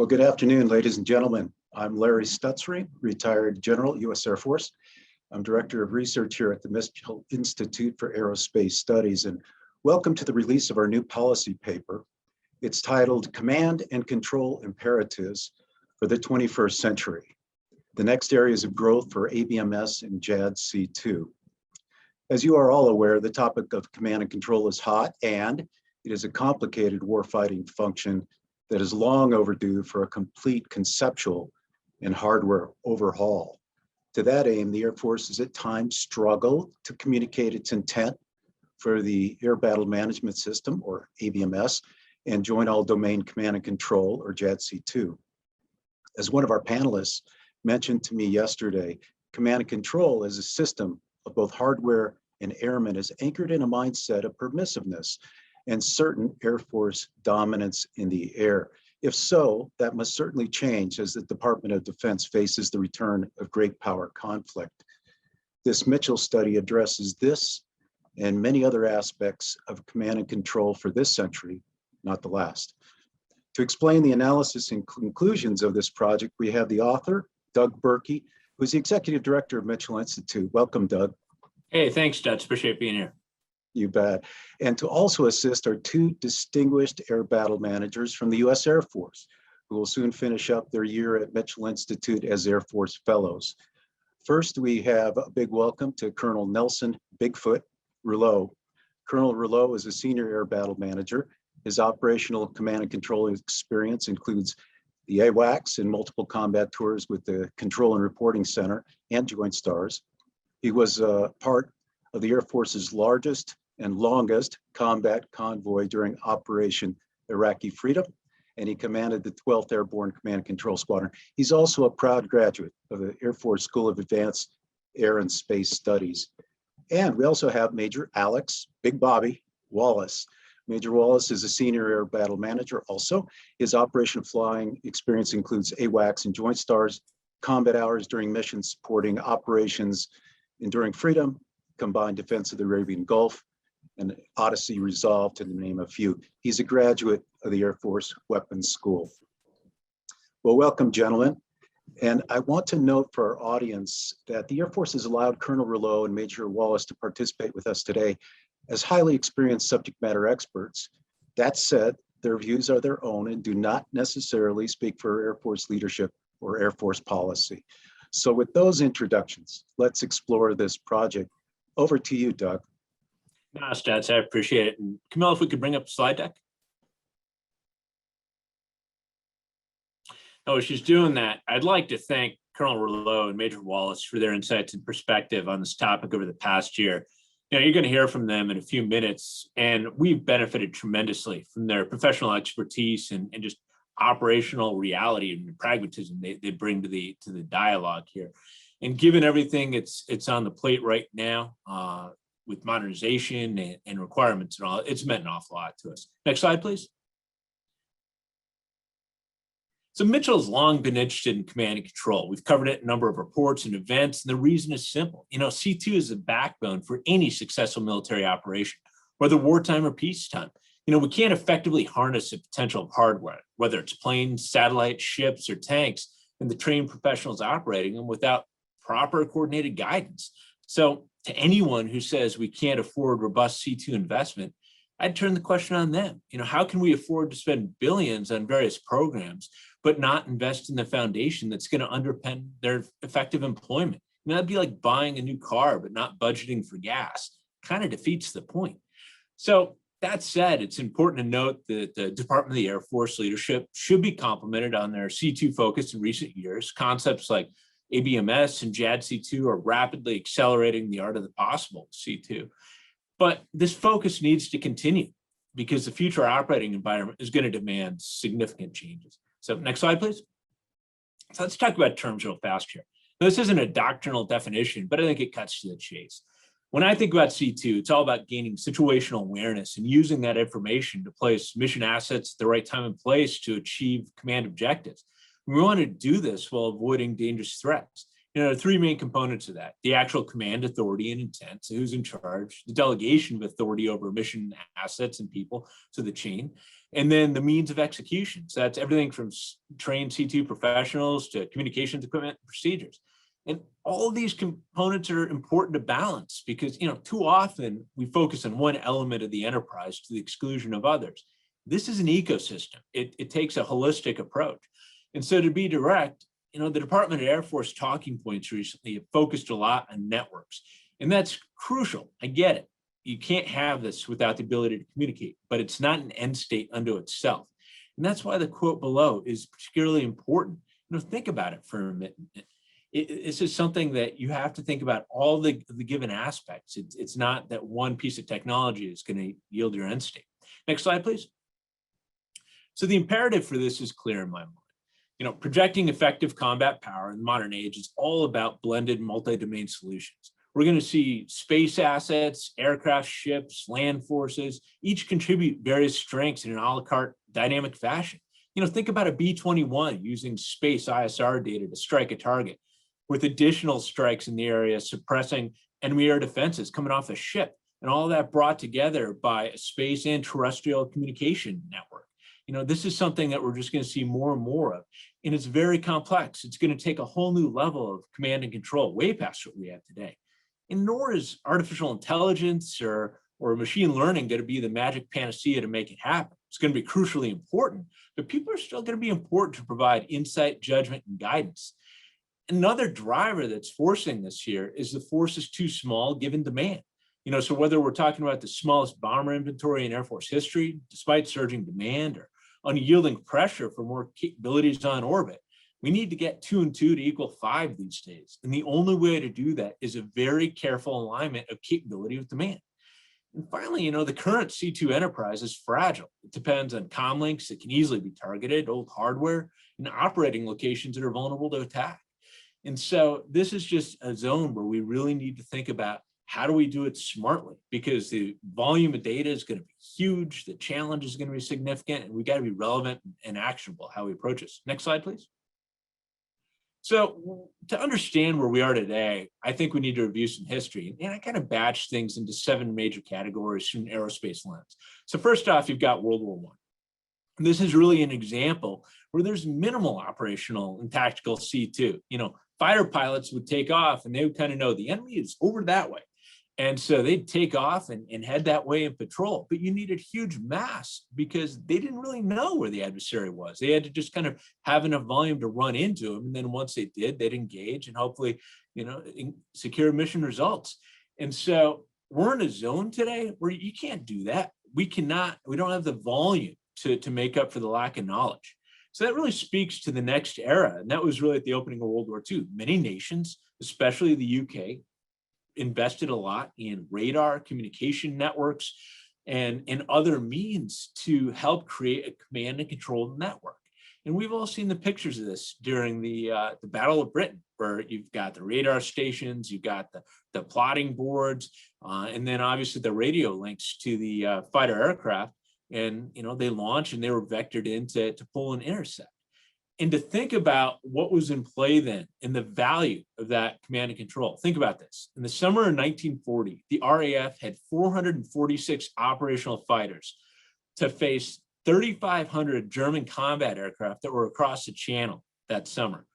Well, good afternoon, ladies and gentlemen. I'm Larry Stutzring, retired General, U.S. Air Force. I'm Director of Research here at the Mitchell Institute for Aerospace Studies, and welcome to the release of our new policy paper. It's titled Command and Control Imperatives for the 21st Century, the next areas of growth for ABMS and JADC2. As you are all aware, the topic of command and control is hot, and it is a complicated warfighting function that is long overdue for a complete conceptual and hardware overhaul. To that aim, the Air Force has at times struggled to communicate its intent for the Air Battle Management System, or ABMS, and Joint All-Domain Command and Control, or JADC2. As one of our panelists mentioned to me yesterday, command and control as a system of both hardware and airmen is anchored in a mindset of permissiveness and certain Air Force dominance in the air. If so, that must certainly change as the Department of Defense faces the return of great power conflict. This Mitchell study addresses this and many other aspects of command and control for this century, not the last. To explain the analysis and conclusions of this project, we have the author, Doug Burkey, who's the Executive Director of Mitchell Institute. Welcome, Doug. Hey, thanks, Dutch. Appreciate being here. You bet. And to also assist are two distinguished air battle managers from the U.S. Air Force, who will soon finish up their year at Mitchell Institute as Air Force Fellows. First, we have a big welcome to Colonel Nelson Bigfoot Rouleau. Colonel Rouleau is a senior air battle manager. His operational command and control experience includes the AWACS and multiple combat tours with the Control and Reporting Center and Joint Stars. He was part of the Air Force's largest and longest combat convoy during Operation Iraqi Freedom, and he commanded the 12th Airborne Command and Control Squadron. He's also a proud graduate of the Air Force School of Advanced Air and Space Studies. And we also have Major Alex Big Bobby Wallace. Major Wallace is a senior air battle manager also. His operational flying experience includes AWACS and Joint Stars, combat hours during missions supporting operations Enduring Freedom, Combined Defense of the Arabian Gulf, and Odyssey Resolved, to name a few. He's a graduate of the Air Force Weapons School. Well, welcome, gentlemen. And I want to note for our audience that the Air Force has allowed Colonel Rouleau and Major Wallace to participate with us today as highly experienced subject matter experts. That said, their views are their own and do not necessarily speak for Air Force leadership or Air Force policy. So with those introductions, let's explore this project. Over to you, Doug. No, Stats, I appreciate it. And Camille, if we could bring up the slide deck. Oh, she's doing that. I'd like to thank Colonel Rouleau and Major Wallace for their insights and perspective on this topic over the past year. You know, you're going to hear from them in a few minutes, and we've benefited tremendously from their professional expertise and just operational reality and pragmatism they bring to the dialogue here. And given everything it's on the plate right now, with modernization and requirements and all, it's meant an awful lot to us. Next slide, please. So Mitchell's long been interested in command and control. We've covered it in a number of reports and events, and the reason is simple. You know, C2 is the backbone for any successful military operation, whether wartime or peacetime. You know, we can't effectively harness the potential of hardware, whether it's planes, satellites, ships, or tanks, and the trained professionals operating them without proper coordinated guidance. So to anyone who says we can't afford robust C2 investment, I'd turn the question on them. You know, how can we afford to spend billions on various programs, but not invest in the foundation that's going to underpin their effective employment? I mean, that'd be like buying a new car, but not budgeting for gas. Kind of defeats the point. So that said, it's important to note that the Department of the Air Force leadership should be complimented on their C2 focus in recent years. Concepts like ABMS and JADC2 are rapidly accelerating the art of the possible C2. But this focus needs to continue because the future operating environment is going to demand significant changes. So next slide, please. So let's talk about terms real fast here. Now, this isn't a doctrinal definition, but I think it cuts to the chase. When I think about C2, it's all about gaining situational awareness and using that information to place mission assets at the right time and place to achieve command objectives. We want to do this while avoiding dangerous threats. There are three main components of that: the actual command authority and intent, so who's in charge; the delegation of authority over mission assets and people, so the chain; and then the means of execution. So that's everything from trained C2 professionals to communications equipment and procedures. And all of these components are important to balance because, too often we focus on one element of the enterprise to the exclusion of others. This is an ecosystem. It takes a holistic approach. And so to be direct, the Department of Air Force talking points recently have focused a lot on networks, and that's crucial. I get it. You can't have this without the ability to communicate, but it's not an end state unto itself. And that's why the quote below is particularly important. Think about it for a minute. This is something that you have to think about all the given aspects. It's not that one piece of technology is going to yield your end state. Next slide, please. So the imperative for this is clear in my mind. Projecting effective combat power in the modern age is all about blended multi-domain solutions. We're going to see space assets, aircraft, ships, land forces, each contribute various strengths in an a la carte dynamic fashion. Think about a B-21 using space ISR data to strike a target, with additional strikes in the area suppressing enemy air defenses coming off a ship, and all that brought together by a space and terrestrial communication network. This is something that we're just going to see more and more of, and it's very complex. It's going to take a whole new level of command and control, way past what we have today. And nor is artificial intelligence or machine learning going to be the magic panacea to make it happen. It's going to be crucially important, but people are still going to be important to provide insight, judgment, and guidance. Another driver that's forcing this here is the force is too small given demand. So whether we're talking about the smallest bomber inventory in Air Force history, despite surging demand, or unyielding pressure for more capabilities on orbit, we need to get 2 and 2 to equal 5 these days. And the only way to do that is a very careful alignment of capability with demand. And finally, the current C2 enterprise is fragile. It depends on comm links that can easily be targeted, old hardware, and operating locations that are vulnerable to attack. And so this is just a zone where we really need to think about how do we do it smartly, because the volume of data is going to be huge, the challenge is going to be significant, and we got to be relevant and actionable how we approach this. Next slide, please. So to understand where we are today, I think we need to review some history. And I kind of batch things into 7 major categories from an aerospace lens. So first off, you've got World War I. And this is really an example where there's minimal operational and tactical C2. Fighter pilots would take off and they would kind of know the enemy is over that way. And so they'd take off and head that way in patrol, but you needed huge mass because they didn't really know where the adversary was. They had to just kind of have enough volume to run into them. And then once they did, they'd engage and hopefully, secure mission results. And so we're in a zone today where you can't do that. We don't have the volume to make up for the lack of knowledge. So that really speaks to the next era. And that was really at the opening of World War II. Many nations, especially the UK, invested a lot in radar, communication networks, and other means to help create a command and control network. And we've all seen the pictures of this during the Battle of Britain, where you've got the radar stations, you've got the plotting boards, and then obviously the radio links to the fighter aircraft. And they launched and they were vectored in to pull and intercept. And to think about what was in play then and the value of that command and control. Think about this. In the summer of 1940, the RAF had 446 operational fighters to face 3,500 German combat aircraft that were across the channel that summer.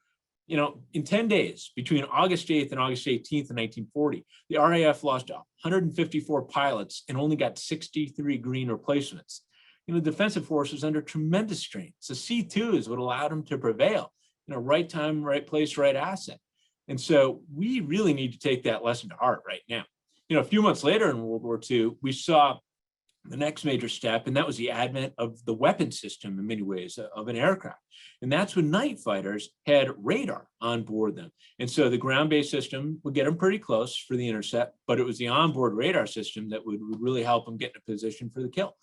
In 10 days, between August 8th and August 18th of 1940, the RAF lost 154 pilots and only got 63 green replacements. The defensive force was under tremendous strain. So C2 is what allowed them to prevail. Right time, right place, right asset. And so we really need to take that lesson to heart right now. A few months later in World War II, we saw the next major step, and that was the advent of the weapon system in many ways of an aircraft. And that's when night fighters had radar on board them. And so the ground-based system would get them pretty close for the intercept, but it was the onboard radar system that would really help them get in a position for the kill.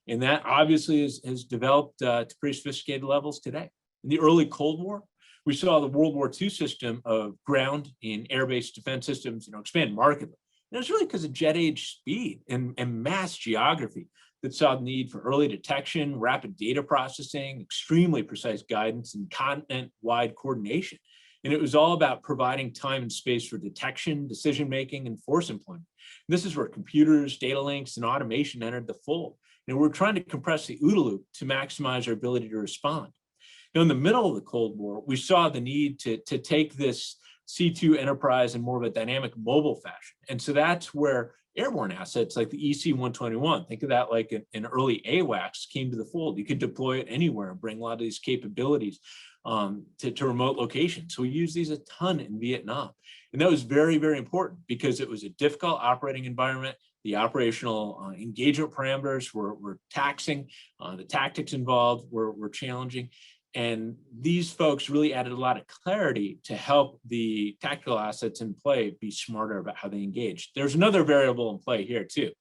And that obviously has developed to pretty sophisticated levels today. In the early Cold War, we saw the World War II system of ground and air-based defense systems expand markedly. And it was really because of jet age speed and mass geography that saw the need for early detection, rapid data processing, extremely precise guidance, and continent-wide coordination. And it was all about providing time and space for detection, decision-making, and force employment. And this is where computers, data links, and automation entered the fold. And we're trying to compress the OODA loop to maximize our ability to respond. Now, in the middle of the Cold War, we saw the need to take this C2 enterprise in more of a dynamic mobile fashion. And so that's where airborne assets like the EC-121, think of that like an early AWACS, came to the fold. You could deploy it anywhere and bring a lot of these capabilities to remote locations. So we used these a ton in Vietnam. And that was very, very important because it was a difficult operating environment. The operational engagement parameters were taxing. The tactics involved were challenging. And these folks really added a lot of clarity to help the tactical assets in play be smarter about how they engage. There's another variable in play here too.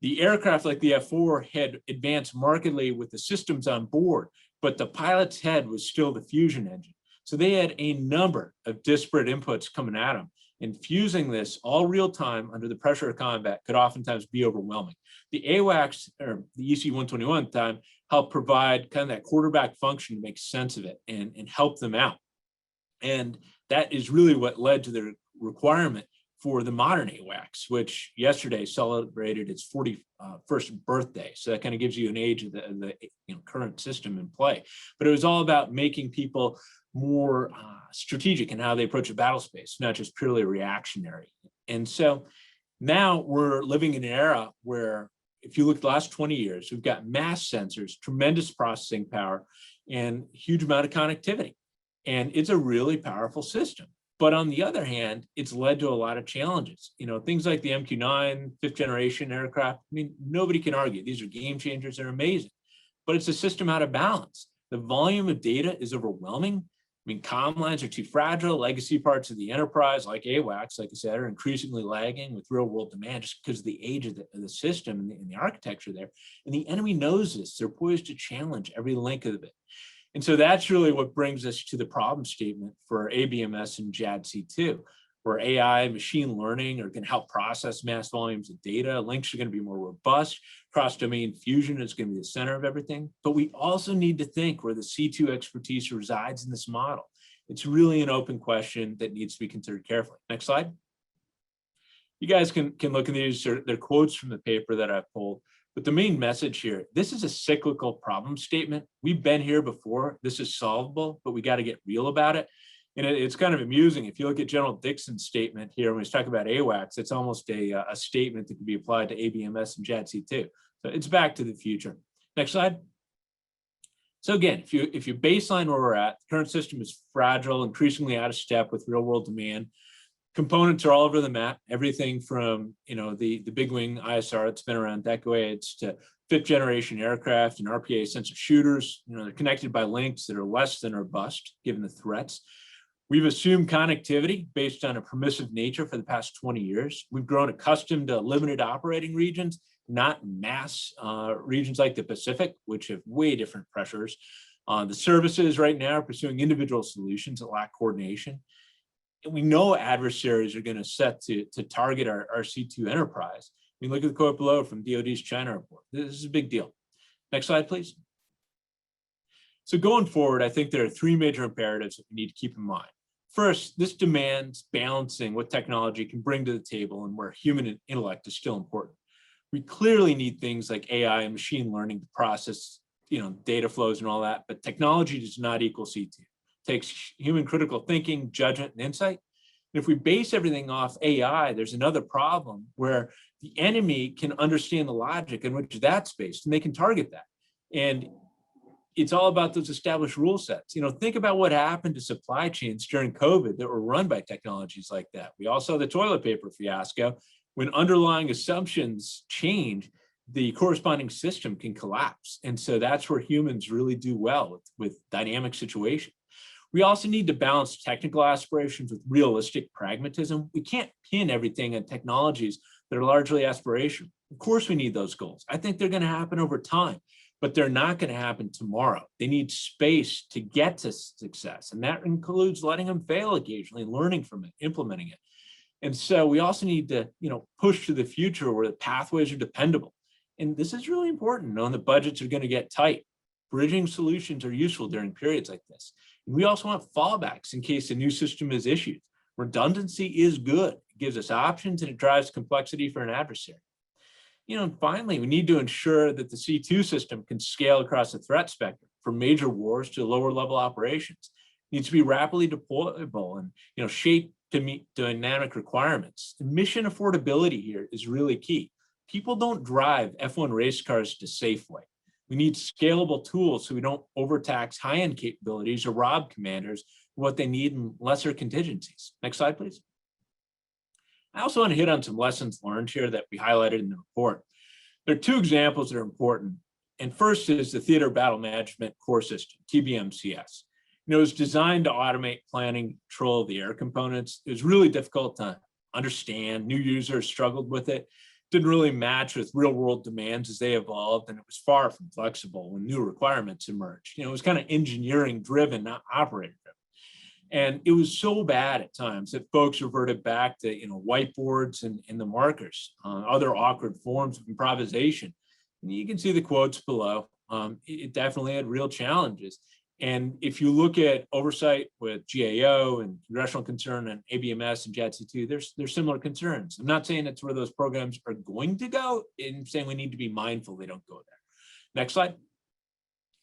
The aircraft like the F-4 had advanced markedly with the systems on board, but the pilot's head was still the fusion engine. So they had a number of disparate inputs coming at them. And fusing this all real time under the pressure of combat could oftentimes be overwhelming. The AWACS, or the EC-121 at the time, helped provide kind of that quarterback function to make sense of it and help them out. And that is really what led to the requirement for the modern AWACS, which yesterday celebrated its 41st birthday. So that kind of gives you an age of the current system in play. But it was all about making people more strategic in how they approach a battle space, not just purely reactionary. And so now we're living in an era where, if you look at the last 20 years, we've got mass sensors, tremendous processing power, and huge amount of connectivity. And it's a really powerful system. But on the other hand, it's led to a lot of challenges. Things like the MQ-9, 5th generation aircraft, I mean, nobody can argue. These are game changers, they're amazing. But it's a system out of balance. The volume of data is overwhelming. I mean, comm lines are too fragile. Legacy parts of the enterprise, like AWACS, like I said, are increasingly lagging with real world demand just because of the age of the system and the architecture there. And the enemy knows this. They're poised to challenge every link of it. And so that's really what brings us to the problem statement for ABMS and JADC2, where AI and machine learning are going to help process mass volumes of data. Links are going to be more robust. Cross-domain fusion is going to be the center of everything. But we also need to think where the C2 expertise resides in this model. It's really an open question that needs to be considered carefully. Next slide. You guys can look at these. They're quotes from the paper that I've pulled. But the main message here, this is a cyclical problem statement. We've been here before. This is solvable, but we got to get real about it. And it's kind of amusing. If you look at General Dixon's statement here, when he's talking about AWACS, it's almost a statement that can be applied to ABMS and JADC2. So it's back to the future. Next slide. So again, if you baseline where we're at, the current system is fragile, increasingly out of step with real world demand. Components are all over the map, everything from the big wing ISR that's been around decades to 5th generation aircraft and RPA sensor shooters. They're connected by links that are less than or bust, given the threats. We've assumed connectivity based on a permissive nature for the past 20 years. We've grown accustomed to limited operating regions, not mass regions like the Pacific, which have way different pressures. The services right now are pursuing individual solutions that lack coordination. And we know adversaries are going to set to target our C2 enterprise. I mean, look at the quote below from DoD's China report. This is a big deal. Next slide, please. So going forward, I think there are 3 major imperatives that we need to keep in mind. First, this demands balancing what technology can bring to the table and where human intellect is still important. We clearly need things like AI and machine learning to process, data flows and all that, but technology does not equal C2. It takes human critical thinking, judgment, and insight. And if we base everything off AI, there's another problem where the enemy can understand the logic in which that's based, and they can target that. And it's all about those established rule sets. Think about what happened to supply chains during COVID that were run by technologies like that. We all saw the toilet paper fiasco. When underlying assumptions change, the corresponding system can collapse. And so that's where humans really do well with dynamic situations. We also need to balance technical aspirations with realistic pragmatism. We can't pin everything on technologies that are largely aspirational. Of course, we need those goals. I think they're going to happen over time, but they're not going to happen tomorrow. They need space to get to success. And that includes letting them fail occasionally, learning from it, implementing it. And so we also need to, push to the future where the pathways are dependable. And this is really important, knowing that budgets are going to get tight. Bridging solutions are useful during periods like this. And we also want fallbacks in case a new system is issued. Redundancy is good. It gives us options and it drives complexity for an adversary. And finally, we need to ensure that the C2 system can scale across the threat spectrum from major wars to lower level operations. It needs to be rapidly deployable and shaped to meet dynamic requirements. And mission affordability here is really key. People don't drive F1 race cars to Safeway. We need scalable tools so we don't overtax high-end capabilities or rob commanders of what they need in lesser contingencies. Next slide, please. I also want to hit on some lessons learned here that we highlighted in the report. There are two examples that are important. And first is the Theater Battle Management Core System, TBMCS. It was designed to automate planning, control of the air components. It was really difficult to understand. New users struggled with it. Didn't really match with real world demands as they evolved, and it was far from flexible when new requirements emerged. It was kind of engineering driven, not operator driven. And it was so bad at times that folks reverted back to whiteboards and the markers, other awkward forms of improvisation. And you can see the quotes below. It definitely had real challenges. And if you look at oversight with GAO and congressional concern and ABMS and JADC2, there's similar concerns. I'm not saying that's where those programs are going to go. I'm saying we need to be mindful they don't go there. Next slide.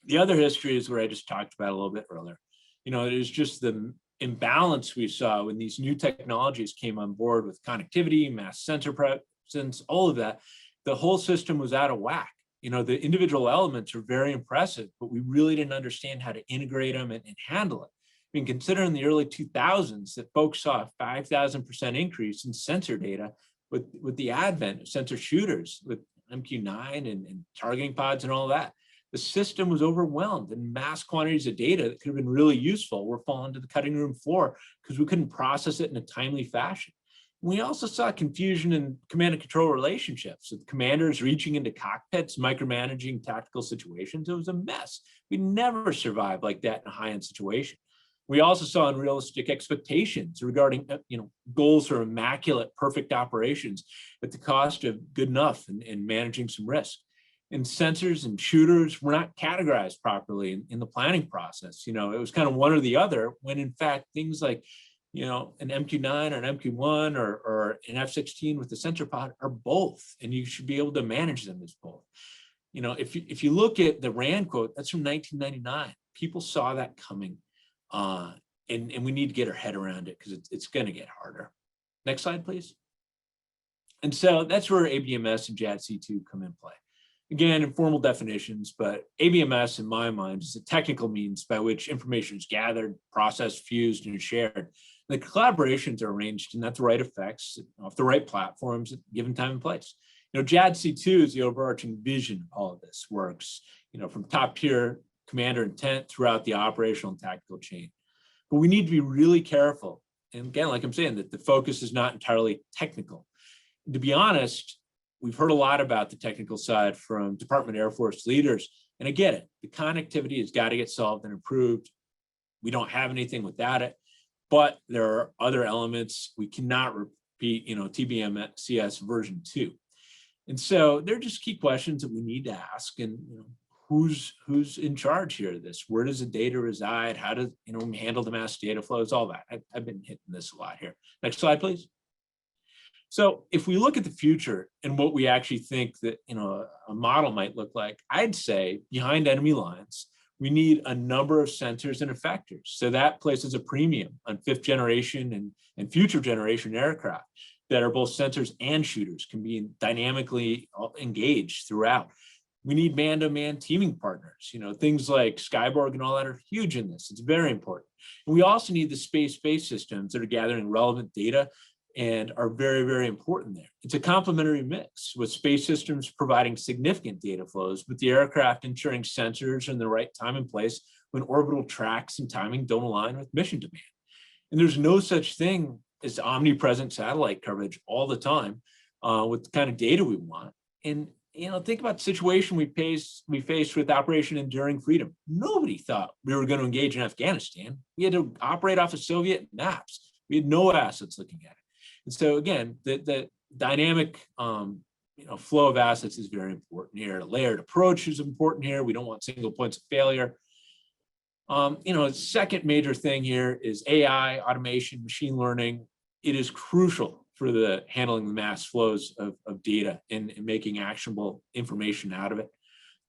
The other history is where I just talked about a little bit earlier. It is just the imbalance we saw when these new technologies came on board with connectivity, mass sensor presence, all of that. The whole system was out of whack. The individual elements are very impressive, but we really didn't understand how to integrate them and handle it. I mean, considering the early 2000s that folks saw a 5,000% increase in sensor data with the advent of sensor shooters, with MQ9 and targeting pods and all that. The system was overwhelmed and mass quantities of data that could have been really useful were falling to the cutting room floor because we couldn't process it in a timely fashion. We also saw confusion in command and control relationships with commanders reaching into cockpits, micromanaging tactical situations. It was a mess. We never survived like that in a high-end situation. We also saw unrealistic expectations regarding goals for immaculate, perfect operations at the cost of good enough and managing some risk. And sensors and shooters were not categorized properly in the planning process. It was kind of one or the other, when in fact things like an MQ9 or an MQ1 or an F-16 with the sensor pod are both, and you should be able to manage them as both. If you look at the RAND quote, that's from 1999. People saw that coming, and we need to get our head around it because it's going to get harder. Next slide, please. And so that's where ABMS and JADC2 come in play. Again, informal definitions, but ABMS, in my mind, is a technical means by which information is gathered, processed, fused, and shared. The collaborations are arranged and at the right effects, off the right platforms at a given time and place. JADC2 is the overarching vision of all of this works, from top tier commander intent throughout the operational and tactical chain. But we need to be really careful. And again, like I'm saying, that the focus is not entirely technical. To be honest, we've heard a lot about the technical side from Department of Air Force leaders, and I get it. The connectivity has got to get solved and improved. We don't have anything without it, but there are other elements. We cannot repeat, TBMCS version 2. And so they're just key questions that we need to ask. And who's in charge here of this? Where does the data reside? How does handle the mass data flows? All that. I've been hitting this a lot here. Next slide, please. So if we look at the future and what we actually think that a model might look like, I'd say behind enemy lines, we need a number of sensors and effectors. So that places a premium on 5th generation and future generation aircraft that are both sensors and shooters, can be dynamically engaged throughout. We need man-to-man teaming partners. Things like Skyborg and all that are huge in this. It's very important. And we also need the space-based systems that are gathering relevant data and are very, very important there. It's a complementary mix, with space systems providing significant data flows, with the aircraft ensuring sensors are in the right time and place when orbital tracks and timing don't align with mission demand. And there's no such thing as omnipresent satellite coverage all the time with the kind of data we want. And think about the situation we faced with Operation Enduring Freedom. Nobody thought we were going to engage in Afghanistan. We had to operate off of Soviet maps. We had no assets looking at it. And so again, the dynamic flow of assets is very important here. A layered approach is important here. We don't want single points of failure. Second major thing here is AI, automation, machine learning. It is crucial for the handling the mass flows of data and making actionable information out of it.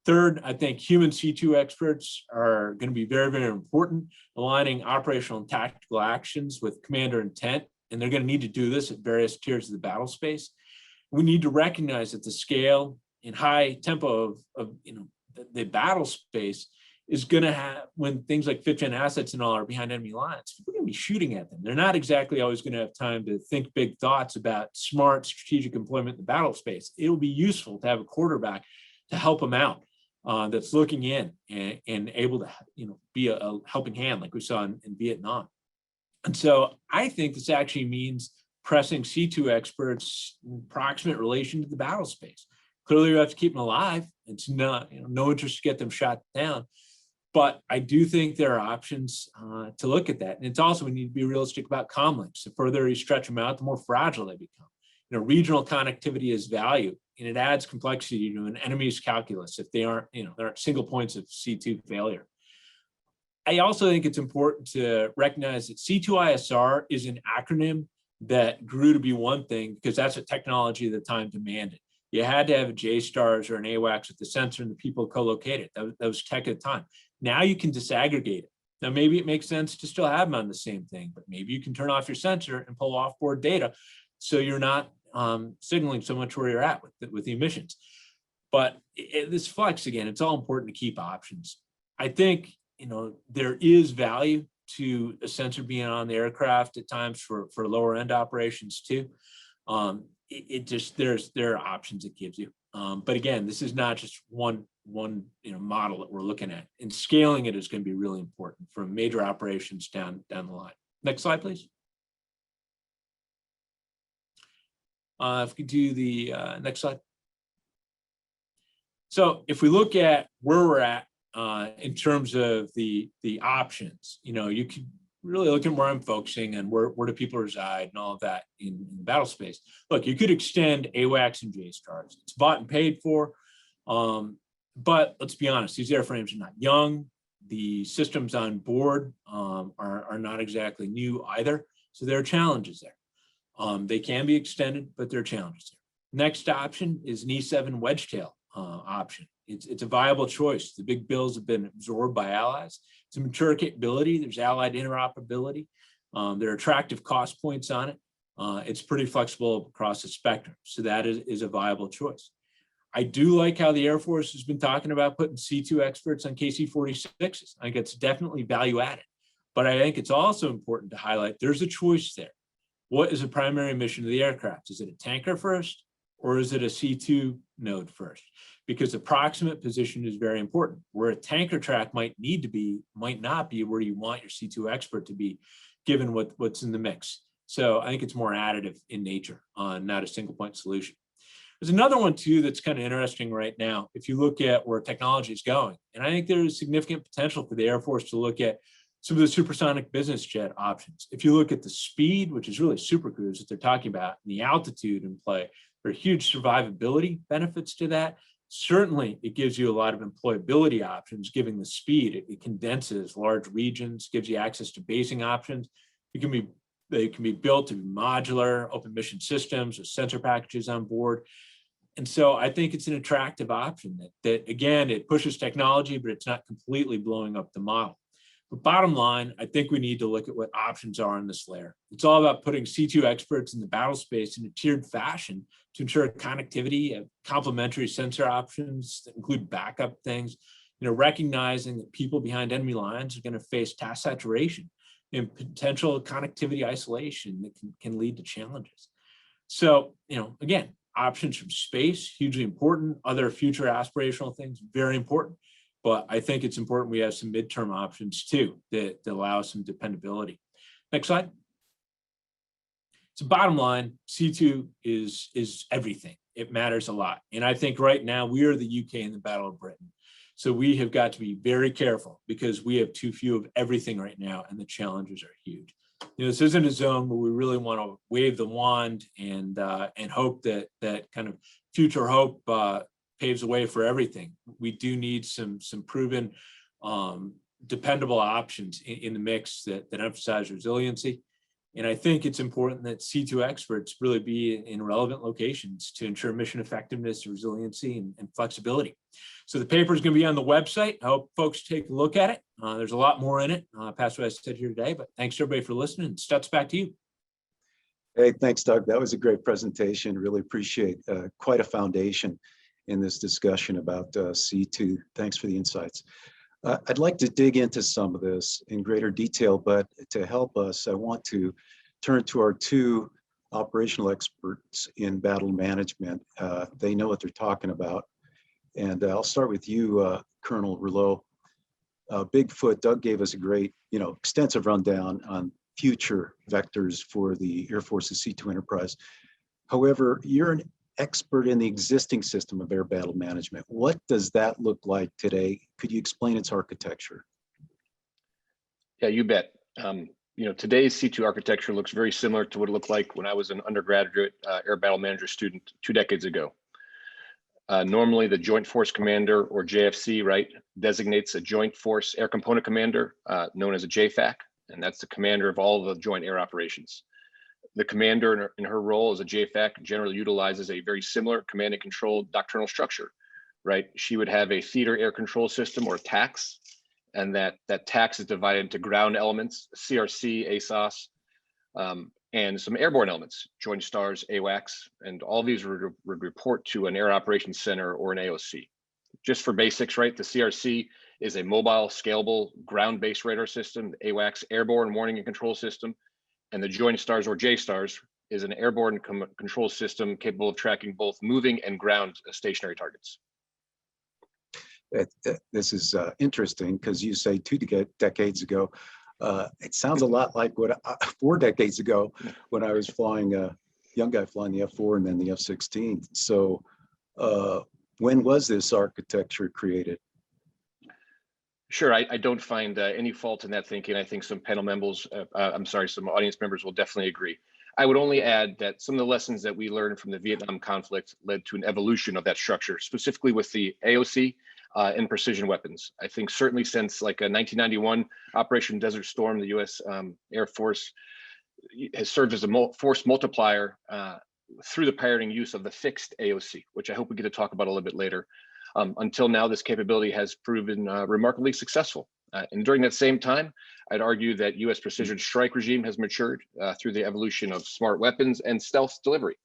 Third, I think human C2 experts are going to be very, very important, aligning operational and tactical actions with commander intent, and they're going to need to do this at various tiers of the battle space. We need to recognize that the scale and high tempo of the battle space is going to have, when things like 5th gen assets and all are behind enemy lines, people are going to be shooting at them. They're not exactly always going to have time to think big thoughts about smart strategic employment in the battle space. It'll be useful to have a quarterback to help them out, that's looking in and able to be a helping hand like we saw in Vietnam. And so I think this actually means pressing C2 experts in proximate relation to the battle space. Clearly, you have to keep them alive. It's not no interest to get them shot down. But I do think there are options to look at that. And it's also, we need to be realistic about comm links. The further you stretch them out, the more fragile they become. Regional connectivity is value, and it adds complexity to an enemy's calculus if they aren't, there aren't single points of C2 failure. I also think it's important to recognize that C2ISR is an acronym that grew to be one thing because that's what technology at the time demanded. You had to have a JSTARS or an AWACS with the sensor and the people co-located. That was tech at the time. Now you can disaggregate it. Now, maybe it makes sense to still have them on the same thing, but maybe you can turn off your sensor and pull off-board data so you're not signaling so much where you're at with the emissions. But this flex, again, it's all important to keep options. I think, there is value to a sensor being on the aircraft at times for lower end operations too. There are options it gives you. But again, this is not just one model that we're looking at, and scaling it is going to be really important from major operations down the line. Next slide, please. If we do the next slide. So if we look at where we're at in terms of the options, you could really look at where I'm focusing and where do people reside and all of that in the battle space. Look, you could extend AWACS and JSTARS. It's bought and paid for, but let's be honest, these airframes are not young. The systems on board are not exactly new either, so there are challenges there. They can be extended, but there are challenges there. Next option is an E7 wedge tail option. It's a viable choice. The big bills have been absorbed by allies. It's a mature capability. There's allied interoperability. There are attractive cost points on it. It's pretty flexible across the spectrum. So that is a viable choice. I do like how the Air Force has been talking about putting C2 experts on KC-46s. I think it's definitely value added. But I think it's also important to highlight there's a choice there. What is the primary mission of the aircraft? Is it a tanker first, or is it a C2 node first? Because the proximate position is very important. Where a tanker track might not be where you want your C2 expert to be, given what's in the mix. So I think it's more additive in nature, not a single point solution. There's another one too that's kind of interesting right now. If you look at where technology is going, and I think there is significant potential for the Air Force to look at some of the supersonic business jet options. If you look at the speed, which is really supercruise that they're talking about, and the altitude in play, there are huge survivability benefits to that. Certainly, it gives you a lot of employability options, given the speed. It condenses large regions, gives you access to basing options. They can be built to be modular, open mission systems with sensor packages on board. And so I think it's an attractive option that again, it pushes technology, but it's not completely blowing up the model. But bottom line, I think we need to look at what options are in this layer. It's all about putting C2 experts in the battle space in a tiered fashion to ensure connectivity, complementary sensor options that include backup things, recognizing that people behind enemy lines are going to face task saturation and potential connectivity isolation that can lead to challenges. So, again, options from space, hugely important. Other future aspirational things, very important. But I think it's important we have some midterm options too that allow some dependability. Next slide. So bottom line, C2 is everything. It matters a lot. And I think right now we are the UK in the Battle of Britain. So we have got to be very careful because we have too few of everything right now and the challenges are huge. This isn't a zone where we really want to wave the wand and hope that kind of future hope paves the way for everything. We do need some proven dependable options in the mix that emphasize resiliency. And I think it's important that C2 experts really be in relevant locations to ensure mission effectiveness, resiliency, and flexibility. So the paper is going to be on the website. I hope folks take a look at it. There's a lot more in it past what I said here today, but thanks everybody for listening. Stutz, back to you. Hey, thanks, Doug. That was a great presentation. Really appreciate quite a foundation in this discussion about C2. Thanks for the insights. I'd like to dig into some of this in greater detail, but to help us, I want to turn to our two operational experts in battle management. They know what they're talking about. And I'll start with you, Colonel Rouleau. Bigfoot, Doug gave us a great, extensive rundown on future vectors for the Air Force's C2 enterprise. However, you're an expert in the existing system of air battle management. What does that look like today? Could you explain its architecture? Yeah, you bet. Today's C2 architecture looks very similar to what it looked like when I was an undergraduate air battle manager student 2 decades ago. Normally, the Joint Force Commander, or JFC, right, designates a Joint Force Air Component Commander, known as a JFAC, and that's the commander of all of the joint air operations. The commander in her role as a JFAC generally utilizes a very similar command and control doctrinal structure, right? She would have a theater air control system, or TACS, and that TACS is divided into ground elements, CRC, ASOS, and some airborne elements, Joint Stars, AWACS, and all these would report to an Air Operations Center or an AOC. Just for basics, right? The CRC is a mobile, scalable, ground-based radar system, the AWACS, airborne warning and control system, and the Joint Stars, or JSTARS, is an airborne control system capable of tracking both moving and ground stationary targets. This is interesting because you say 2 decades ago. It sounds a lot like what 4 decades ago when I was flying, a young guy flying the F4 and then the F-16. So when was this architecture created? Sure, I don't find any fault in that thinking. I think some panel members, some audience members will definitely agree. I would only add that some of the lessons that we learned from the Vietnam conflict led to an evolution of that structure, specifically with the AOC and precision weapons. I think certainly since like 1991, Operation Desert Storm, the U.S. Air Force has served as a force multiplier through the pioneering use of the fixed AOC, which I hope we get to talk about a little bit later. Until now, this capability has proven remarkably successful. And during that same time, I'd argue that U.S. precision strike regime has matured through the evolution of smart weapons and stealth delivery.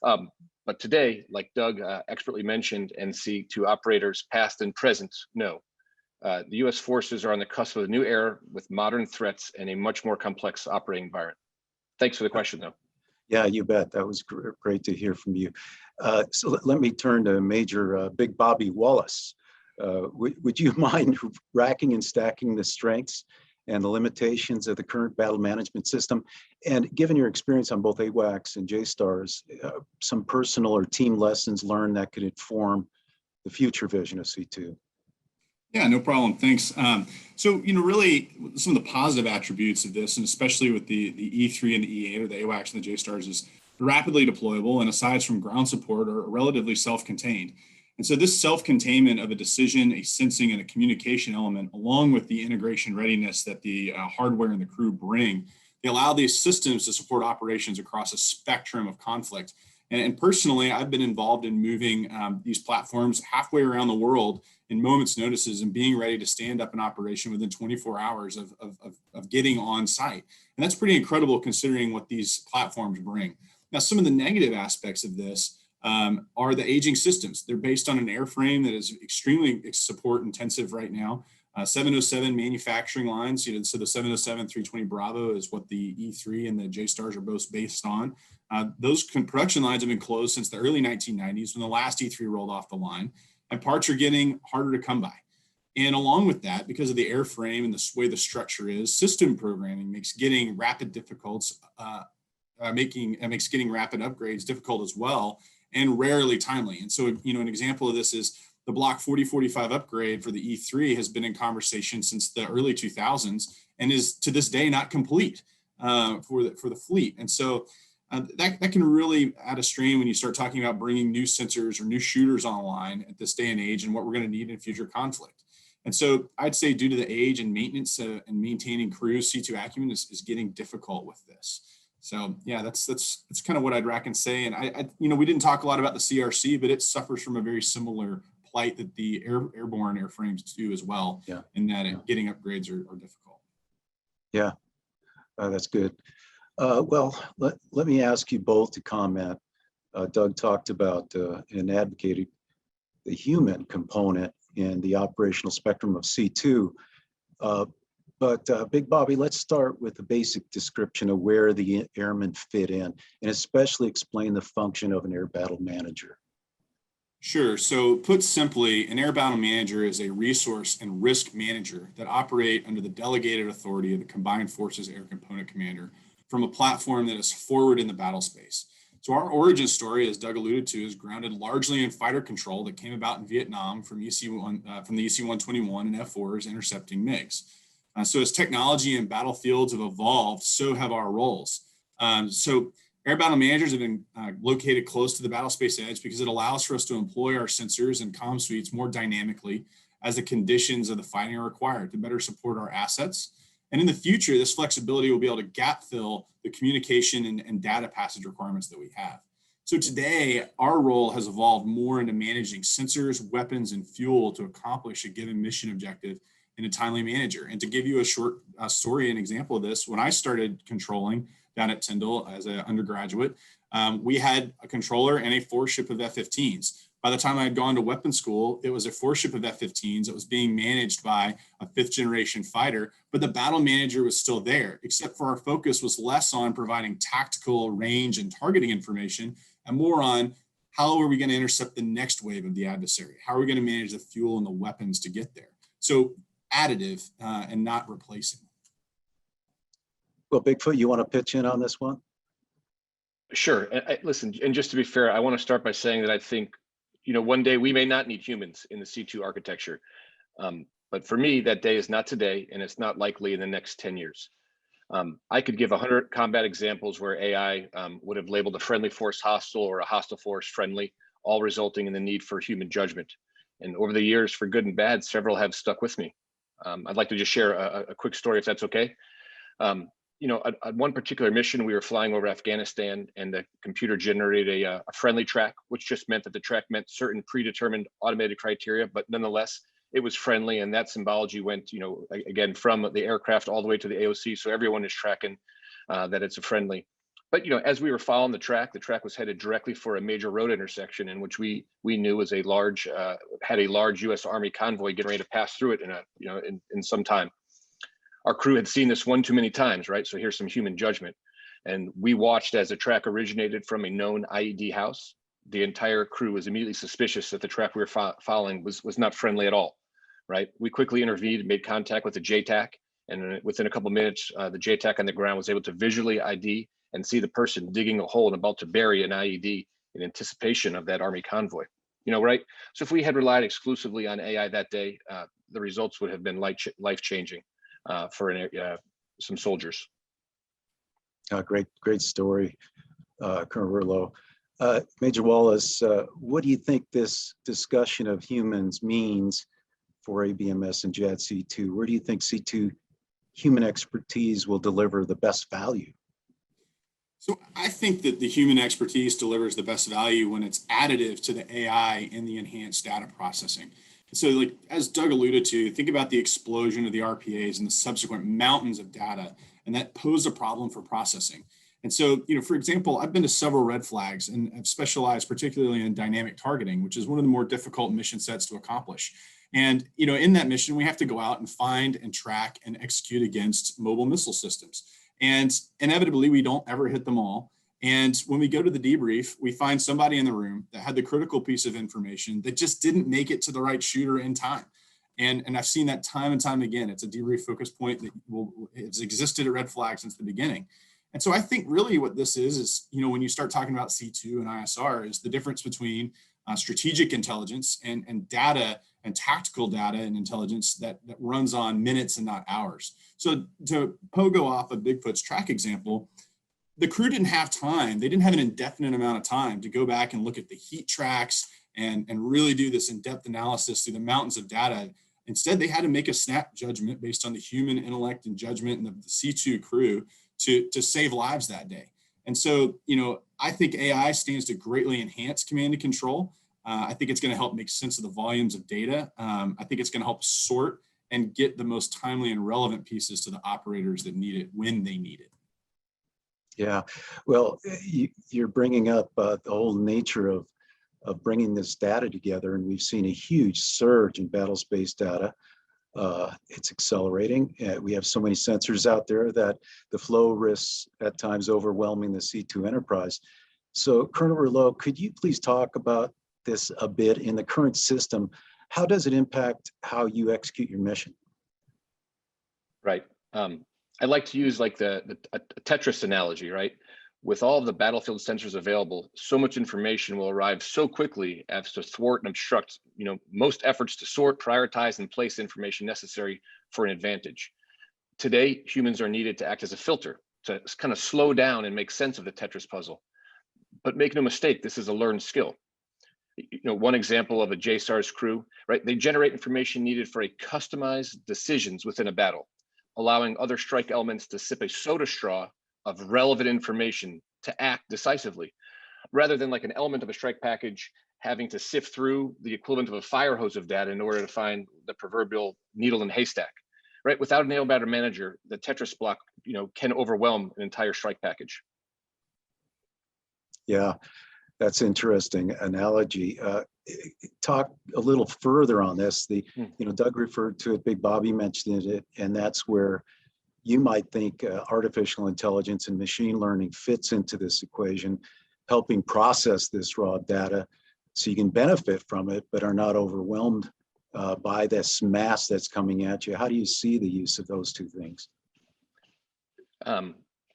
But today, like Doug expertly mentioned, and C2 operators past and present know, the U.S. forces are on the cusp of a new era with modern threats and a much more complex operating environment. Thanks for the question, though. Yeah, you bet. That was great to hear from you. So let me turn to Major Big Bobby Wallace. Would you mind racking and stacking the strengths and the limitations of the current battle management system? And given your experience on both AWACS and JSTARS, some personal or team lessons learned that could inform the future vision of C2? Yeah, no problem. Thanks. So, really some of the positive attributes of this, and especially with the E3 and the E8, or the AWACS and the JSTARS, is rapidly deployable, and aside from ground support, are relatively self-contained. And so this self-containment of a decision, a sensing, and a communication element, along with the integration readiness that the hardware and the crew bring, they allow these systems to support operations across a spectrum of conflict. And personally, I've been involved in moving these platforms halfway around the world in moments' notices and being ready to stand up an operation within 24 hours of getting on site. And that's pretty incredible considering what these platforms bring. Now, some of the negative aspects of this are the aging systems. They're based on an airframe that is extremely support intensive right now. 707 manufacturing lines, so the 707 320 Bravo is what the E3 and the JSTARS are both based on. Those production lines have been closed since the early 1990s when the last E3 rolled off the line, and parts are getting harder to come by. And along with that, because of the airframe and the way the structure is, system programming makes getting rapid makes getting rapid upgrades difficult as well, and rarely timely. And so, an example of this is the Block 4045 upgrade for the E3 has been in conversation since the early 2000s and is to this day not complete for the fleet. And so that can really add a strain when you start talking about bringing new sensors or new shooters online at this day and age and what we're going to need in future conflict. And so I'd say due to the age and maintenance and maintaining crews, C2 acumen is getting difficult with this. So yeah, that's kind of what I'd rack and say. And I we didn't talk a lot about the CRC, but it suffers from a very similar plight that the airborne airframes do as well. Yeah. In that getting upgrades are difficult. Yeah, that's good. Well, let me ask you both to comment. Doug talked about and advocated the human component in the operational spectrum of C2. But Big Bobby, let's start with the basic description of where the airmen fit in, and especially explain the function of an air battle manager. Sure. So put simply, an air battle manager is a resource and risk manager that operate under the delegated authority of the Combined Forces Air Component Commander from a platform that is forward in the battle space. So our origin story, as Doug alluded to, is grounded largely in fighter control that came about in Vietnam from the EC-121 and F-4s intercepting MiGs. So as technology and battlefields have evolved, so have our roles. So air battle managers have been located close to the battle space edge because it allows for us to employ our sensors and comm suites more dynamically as the conditions of the fighting are required to better support our assets. And in the future, this flexibility will be able to gap fill the communication and data passage requirements that we have. So today, our role has evolved more into managing sensors, weapons, and fuel to accomplish a given mission objective in a timely manner. And to give you a short story and example of this, when I started controlling down at Tyndall as an undergraduate, we had a controller and a 4-ship of F-15s. By the time I had gone to weapons school, it was a 4-ship of F-15s that was being managed by a 5th-generation fighter, but the battle manager was still there, except for our focus was less on providing tactical range and targeting information and more on how are we going to intercept the next wave of the adversary? How are we going to manage the fuel and the weapons to get there? So additive and not replacing. Well, Bigfoot, you want to pitch in on this one? Sure. Listen, and just to be fair, I want to start by saying that I think, one day we may not need humans in the C2 architecture. But for me, that day is not today, and it's not likely in the next 10 years. I could give 100 combat examples where AI would have labeled a friendly force hostile or a hostile force friendly, all resulting in the need for human judgment. And over the years, for good and bad, several have stuck with me. I'd like to just share a quick story, if that's okay. At one particular mission, we were flying over Afghanistan, and the computer generated a friendly track, which just meant that the track met certain predetermined automated criteria, but nonetheless, it was friendly. And that symbology went, again, from the aircraft all the way to the AOC. So everyone is tracking that it's a friendly. But, as we were following the track was headed directly for a major road intersection in which we knew was had a large U.S. Army convoy getting ready to pass through it in some time. Our crew had seen this one too many times, right? So here's some human judgment. And we watched as the track originated from a known IED house. The entire crew was immediately suspicious that the track we were following was not friendly at all, right? We quickly intervened and made contact with the JTAC. And within a couple minutes, the JTAC on the ground was able to visually ID and see the person digging a hole and about to bury an IED in anticipation of that Army convoy. Right? So if we had relied exclusively on AI that day, the results would have been life-changing. For some soldiers. Great story, Colonel Rurlo. Major Wallace, what do you think this discussion of humans means for ABMS and JADC2? Where do you think C2 human expertise will deliver the best value? So I think that the human expertise delivers the best value when it's additive to the AI and the enhanced data processing. So as Doug alluded to, think about the explosion of the RPAs and the subsequent mountains of data, and that posed a problem for processing. And so, for example, I've been to several red flags and have specialized particularly in dynamic targeting, which is one of the more difficult mission sets to accomplish. And, in that mission, we have to go out and find and track and execute against mobile missile systems. And inevitably, we don't ever hit them all. And when we go to the debrief, we find somebody in the room that had the critical piece of information that just didn't make it to the right shooter in time. And I've seen that time and time again. It's a debrief focus point that it's existed at Red Flag since the beginning. And so I think really what this is, when you start talking about C2 and ISR, is the difference between strategic intelligence and data and tactical data and intelligence that runs on minutes and not hours. So to pogo off of Bigfoot's track example, the crew didn't have time. They didn't have an indefinite amount of time to go back and look at the heat tracks and really do this in-depth analysis through the mountains of data Instead, they had to make a snap judgment based on the human intellect and judgment and the C2 crew to save lives that day. And so, I think AI stands to greatly enhance command and control. I think it's going to help make sense of the volumes of data. I think it's going to help sort and get the most timely and relevant pieces to the operators that need it when they need it. Yeah, well, you're bringing up the whole nature of bringing this data together, and we've seen a huge surge in battle space data. It's accelerating. We have so many sensors out there that the flow risks at times overwhelming the C2 enterprise. So, Colonel Rouleau, could you please talk about this a bit in the current system? How does it impact how you execute your mission? Right. I like to use like a Tetris analogy, right? With all of the battlefield sensors available, so much information will arrive so quickly as to thwart and obstruct, most efforts to sort, prioritize, and place information necessary for an advantage. Today, humans are needed to act as a filter, to kind of slow down and make sense of the Tetris puzzle. But make no mistake, this is a learned skill. One example of a JSTARS crew, right? They generate information needed for a customized decisions within a battle, allowing other strike elements to sip a soda straw of relevant information to act decisively, rather than like an element of a strike package having to sift through the equivalent of a fire hose of data in order to find the proverbial needle in a haystack, right? Without a nail batter manager, the Tetris block, can overwhelm an entire strike package. Yeah, that's interesting analogy. Talk a little further on this. Doug referred to it, Big Bobby mentioned it, and that's where you might think artificial intelligence and machine learning fits into this equation, helping process this raw data so you can benefit from it, but are not overwhelmed by this mass that's coming at you. How do you see the use of those two things?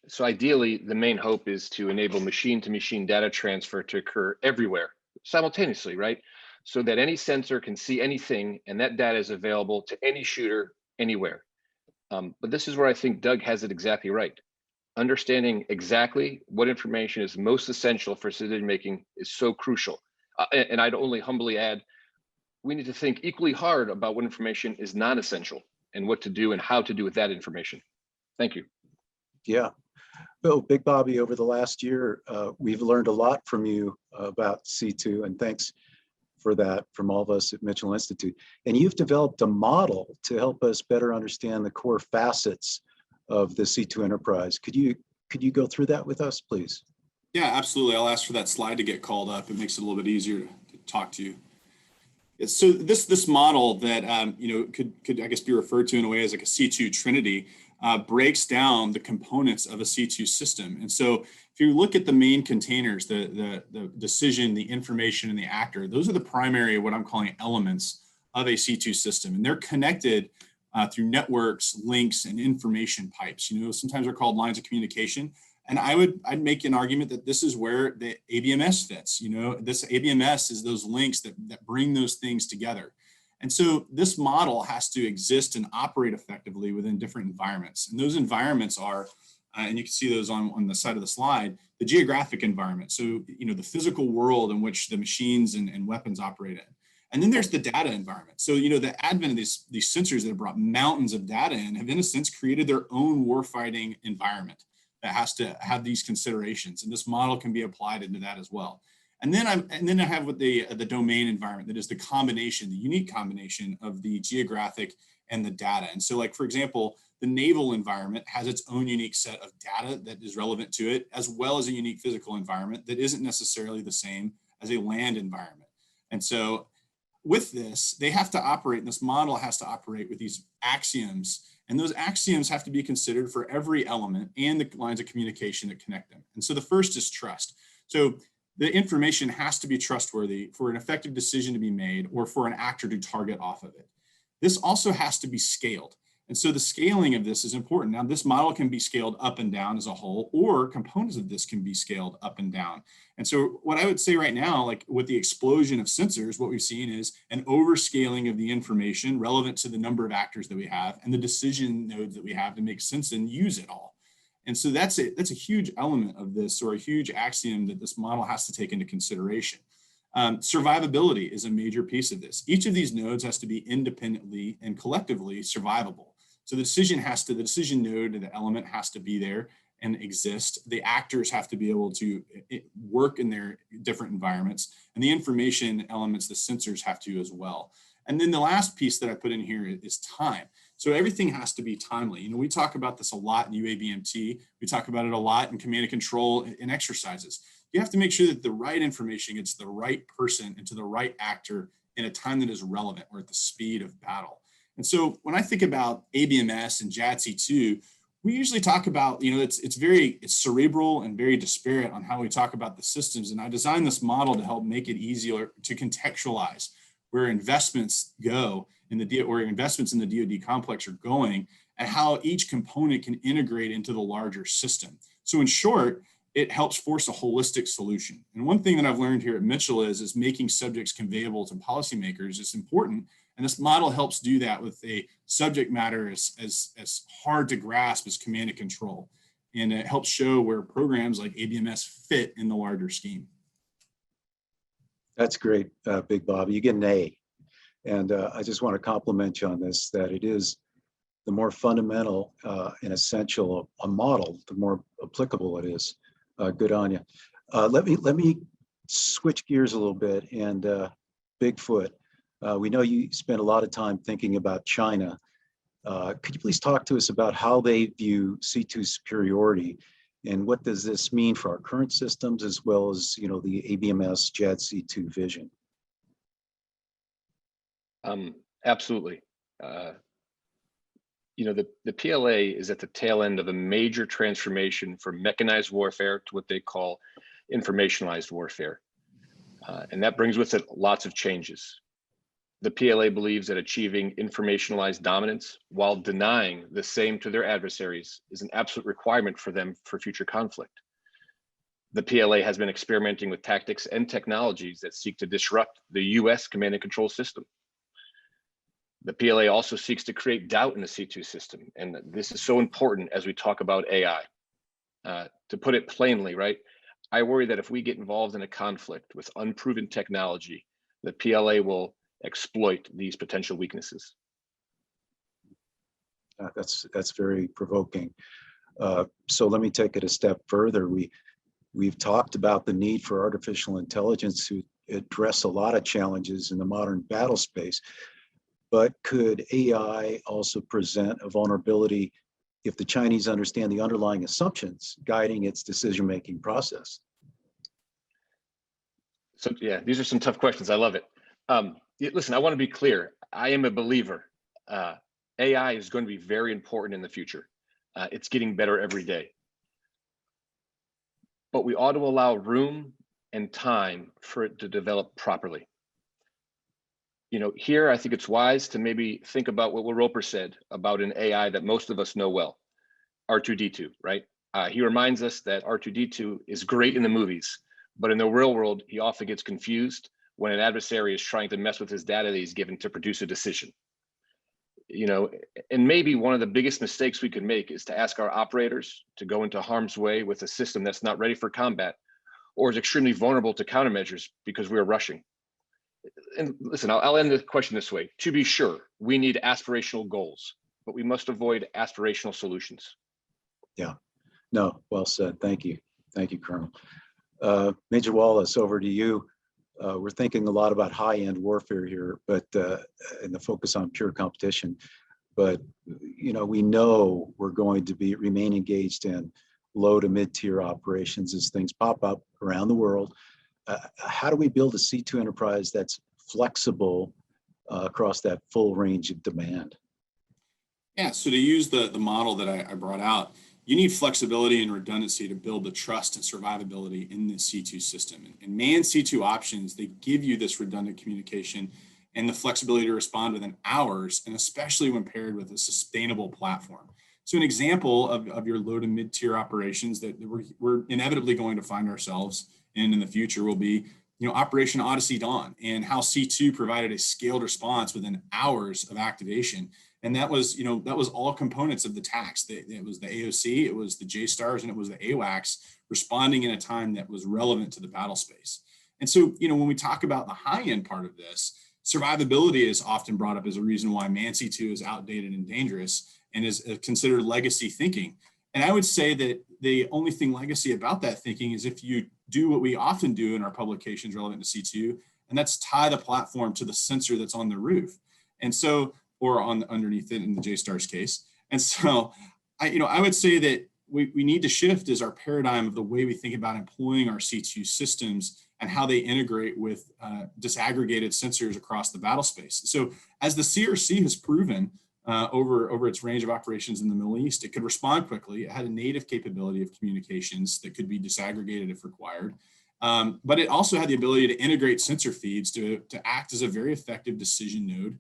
So ideally, the main hope is to enable machine-to-machine data transfer to occur everywhere simultaneously, right? So that any sensor can see anything and that data is available to any shooter anywhere. But this is where I think Doug has it exactly right. Understanding exactly what information is most essential for decision-making is so crucial. And I'd only humbly add, we need to think equally hard about what information is non-essential and what to do and how to do with that information. Thank you. Yeah. Well, Big Bobby, over the last year, we've learned a lot from you about C2, and thanks for that from all of us at Mitchell Institute. And you've developed a model to help us better understand the core facets of the C2 enterprise. Could you go through that with us, please? Yeah, absolutely. I'll ask for that slide to get called up. It makes it a little bit easier to talk to you. So this model that could I guess be referred to in a way as like a C2 trinity breaks down the components of a C2 system. And so if you look at the main containers, the decision, the information, and the actor, those are the primary, what I'm calling elements of a C2 system. And they're connected through networks, links, and information pipes. Sometimes they're called lines of communication. And I'd make an argument that this is where the ABMS fits. This ABMS is those links that bring those things together. And so this model has to exist and operate effectively within different environments. And those environments are, and you can see those on the side of the slide, the geographic environment. So, the physical world in which the machines and weapons operate in. And then there's the data environment. So, the advent of these sensors that have brought mountains of data in have, in a sense, created their own warfighting environment that has to have these considerations. And this model can be applied into that as well. And then I have what the domain environment, that is the combination, the unique combination of the geographic and the data. And so, like, for example, the naval environment has its own unique set of data that is relevant to it, as well as a unique physical environment that isn't necessarily the same as a land environment. And so with this, they have to operate, and this model has to operate with these axioms. And those axioms have to be considered for every element and the lines of communication that connect them. And so the first is trust. So the information has to be trustworthy for an effective decision to be made or for an actor to target off of it. This also has to be scaled. And so the scaling of this is important. Now, this model can be scaled up and down as a whole, or components of this can be scaled up and down. And so what I would say right now, like with the explosion of sensors, what we've seen is an overscaling of the information relevant to the number of actors that we have and the decision nodes that we have to make sense and use it all. And so that's a huge element of this, or a huge axiom that this model has to take into consideration. Survivability is a major piece of this. Each of these nodes has to be independently and collectively survivable. So the decision node and the element has to be there and exist. The actors have to be able to work in their different environments, and the information elements, the sensors, have to as well. And then the last piece that I put in here is time. So everything has to be timely. You know, we talk about this a lot in UABMT. We talk about it a lot in command and control in exercises. You have to make sure that the right information gets to the right person and to the right actor in a time that is relevant or at the speed of battle. And so when I think about ABMS and JADC2, we usually talk about, you know, it's cerebral and very disparate on how we talk about the systems. And I designed this model to help make it easier to contextualize where investments go in the investments in the DoD complex are going, and how each component can integrate into the larger system. So in short, it helps force a holistic solution. And one thing that I've learned here at Mitchell is making subjects conveyable to policymakers is important. And this model helps do that with a subject matter as hard to grasp as command and control. And it helps show where programs like ABMS fit in the larger scheme. That's great, Big Bob. You get an A. And I just want to compliment you on this, that it is the more fundamental and essential a model, the more applicable it is. Good on you. Let me switch gears a little bit, and Bigfoot. We know you spent a lot of time thinking about China. Could you please talk to us about how they view C2 superiority, and what does this mean for our current systems, as well as, you know, the ABMS JADC2 vision? Absolutely. You know, the PLA is at the tail end of a major transformation from mechanized warfare to what they call informationalized warfare. And that brings with it lots of changes. The PLA believes that achieving informationalized dominance while denying the same to their adversaries is an absolute requirement for them for future conflict. The PLA has been experimenting with tactics and technologies that seek to disrupt the US command and control system. The PLA also seeks to create doubt in the C2 system. And this is so important as we talk about AI. To put it plainly, right? I worry that if we get involved in a conflict with unproven technology, the PLA will exploit these potential weaknesses. That's very provoking. So let me take it a step further. We've talked about the need for artificial intelligence to address a lot of challenges in the modern battle space. But could AI also present a vulnerability if the Chinese understand the underlying assumptions guiding its decision-making process? So yeah, these are some tough questions. I love it. Listen, I want to be clear. I am a believer. AI is going to be very important in the future. It's getting better every day. But we ought to allow room and time for it to develop properly. You know, here I think it's wise to maybe think about what Will Roper said about an AI that most of us know well, R2-D2, right? He reminds us that R2-D2 is great in the movies, but in the real world, he often gets confused when an adversary is trying to mess with his data that he's given to produce a decision. You know, and maybe one of the biggest mistakes we could make is to ask our operators to go into harm's way with a system that's not ready for combat or is extremely vulnerable to countermeasures because we are rushing. And listen, I'll end the question this way. To be sure, we need aspirational goals, but we must avoid aspirational solutions. Yeah, no, well said. Thank you. Thank you, Colonel. Major Wallace, over to you. We're thinking a lot about high-end warfare here, but and the focus on pure competition. But you know, we know we're going to remain engaged in low to mid-tier operations as things pop up around the world. How do we build a C2 enterprise that's flexible across that full range of demand? Yeah, so to use the model that I brought out, you need flexibility and redundancy to build the trust and survivability in the C2 system. And manned C2 options, they give you this redundant communication and the flexibility to respond within hours, and especially when paired with a sustainable platform. So an example of your low to mid-tier operations that we're inevitably going to find ourselves in the future will be, you know, Operation Odyssey Dawn, and how C2 provided a scaled response within hours of activation. And that was, you know, that was all components of the tax. It was the AOC, it was the JSTARS, and it was the AWACS responding in a time that was relevant to the battle space. And so, when we talk about the high end part of this, survivability is often brought up as a reason why MAN C2 is outdated and dangerous and is considered legacy thinking. And I would say that the only thing legacy about that thinking is if you do what we often do in our publications relevant to C2, and that's tie the platform to the sensor that's on the roof. And so, or underneath it in the JSTARS case. And so, I would say that we need to shift as our paradigm of the way we think about employing our C2 systems and how they integrate with disaggregated sensors across the battle space. So as the CRC has proven over its range of operations in the Middle East, it could respond quickly. It had a native capability of communications that could be disaggregated if required. But it also had the ability to integrate sensor feeds to act as a very effective decision node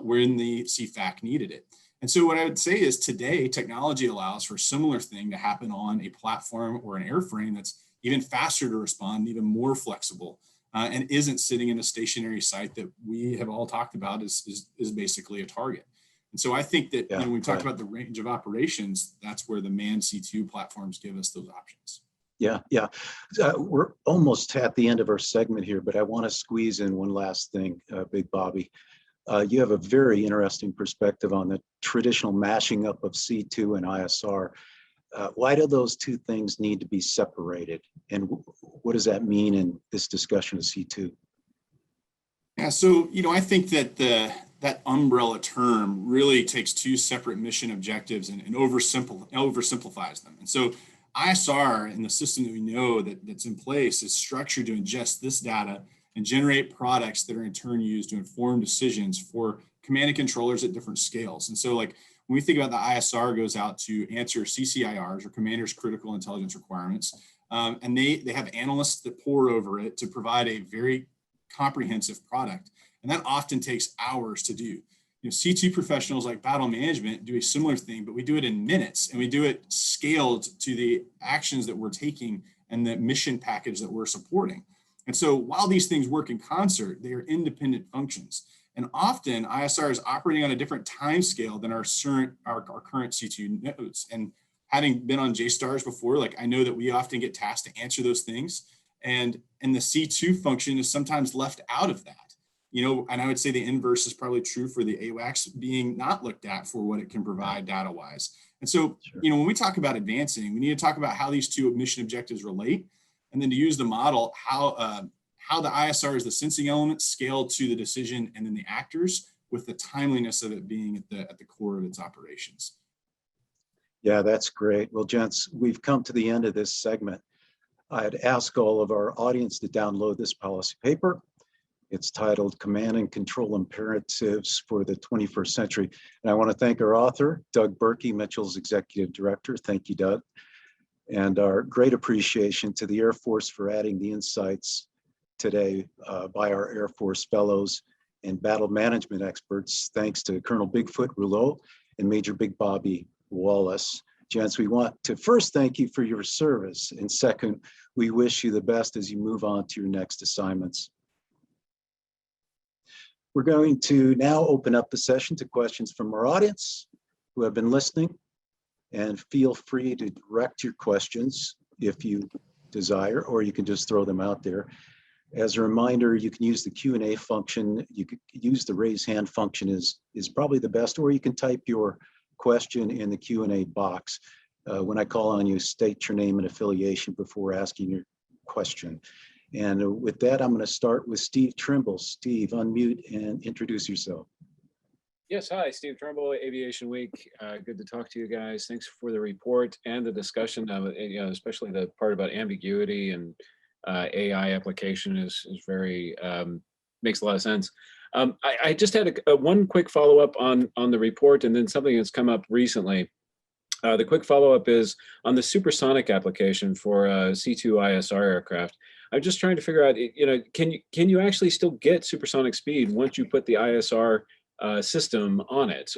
when the CFAC needed it. And so what I would say is today, technology allows for a similar thing to happen on a platform or an airframe that's even faster to respond, even more flexible, and isn't sitting in a stationary site that we have all talked about is basically a target. And so I think that when we talk about the range of operations, that's where the MAN C2 platforms give us those options. Yeah. We're almost at the end of our segment here, but I want to squeeze in one last thing, Big Bobby. You have a very interesting perspective on the traditional mashing up of C2 and ISR. Why do those two things need to be separated? And what does that mean in this discussion of C2? Yeah, so, I think that that umbrella term really takes two separate mission objectives and oversimplifies them. And so ISR and the system that we know that's in place is structured to ingest this data and generate products that are in turn used to inform decisions for command and controllers at different scales. And so like when we think about the ISR goes out to answer CCIRs or commanders' critical intelligence requirements, and they have analysts that pore over it to provide a very comprehensive product. And that often takes hours to do. C2 professionals like battle management do a similar thing, but we do it in minutes and we do it scaled to the actions that we're taking and the mission package that we're supporting. And so while these things work in concert, they are independent functions. And often ISR is operating on a different time scale than our current C2 nodes. And having been on JSTARS before, like I know that we often get tasked to answer those things. And the C2 function is sometimes left out of that. And I would say the inverse is probably true for the AWACS being not looked at for what it can provide data-wise. And so, when we talk about advancing, we need to talk about how these two mission objectives relate, and then to use the model, how the ISR is the sensing element scaled to the decision and then the actors with the timeliness of it being at the core of its operations. Yeah, that's great. Well, gents, we've come to the end of this segment. I'd ask all of our audience to download this policy paper. It's titled Command and Control Imperatives for the 21st Century. And I want to thank our author, Doug Burkey, Mitchell's Executive Director. Thank you, Doug. And our great appreciation to the Air Force for adding the insights today by our Air Force fellows and battle management experts. Thanks to Colonel Bigfoot Rouleau and Major Big Bobby Wallace. Gents, we want to first thank you for your service. And second, we wish you the best as you move on to your next assignments. We're going to now open up the session to questions from our audience who have been listening, and feel free to direct your questions if you desire, or you can just throw them out there. As a reminder, you can use the Q&A function. You could use the raise hand function is probably the best, or you can type your question in the Q&A box. When I call on you, state your name and affiliation before asking your question. And with that, I'm going to start with Steve Trimble. Steve, unmute and introduce yourself. Yes, hi, Steve Trimble, Aviation Week. Good to talk to you guys. Thanks for the report and the discussion of it, especially the part about ambiguity and AI application is very, makes a lot of sense. I just had one quick follow-up on the report and then something that's come up recently. The quick follow-up is on the supersonic application for C2 ISR aircraft. I'm just trying to figure out, can you actually still get supersonic speed once you put the ISR system on it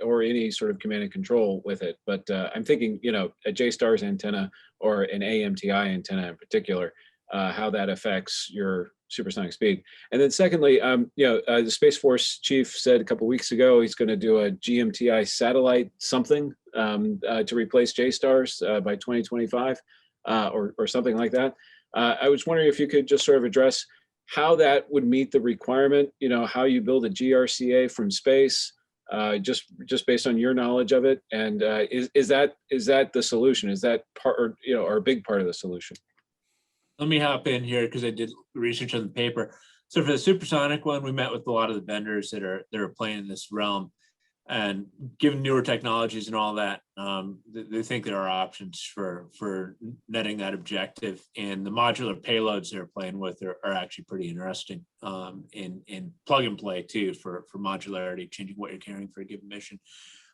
or any sort of command and control with it? But I'm thinking, a JSTARS antenna or an AMTI antenna in particular, how that affects your supersonic speed. And then secondly, the Space Force chief said a couple of weeks ago he's going to do a GMTI satellite something to replace JSTARS by 2025 or something like that. I was wondering if you could just sort of address how that would meet the requirement, how you build a GRCA from space, just based on your knowledge of it. And is that the solution? Is that part, or a big part of the solution? Let me hop in here because I did research on the paper. So for the supersonic one, we met with a lot of the vendors that are playing in this realm, and given newer technologies and all that, they think there are options for netting that objective. And the modular payloads they're playing with are actually pretty interesting, in plug and play too, for modularity, changing what you're carrying for a given mission.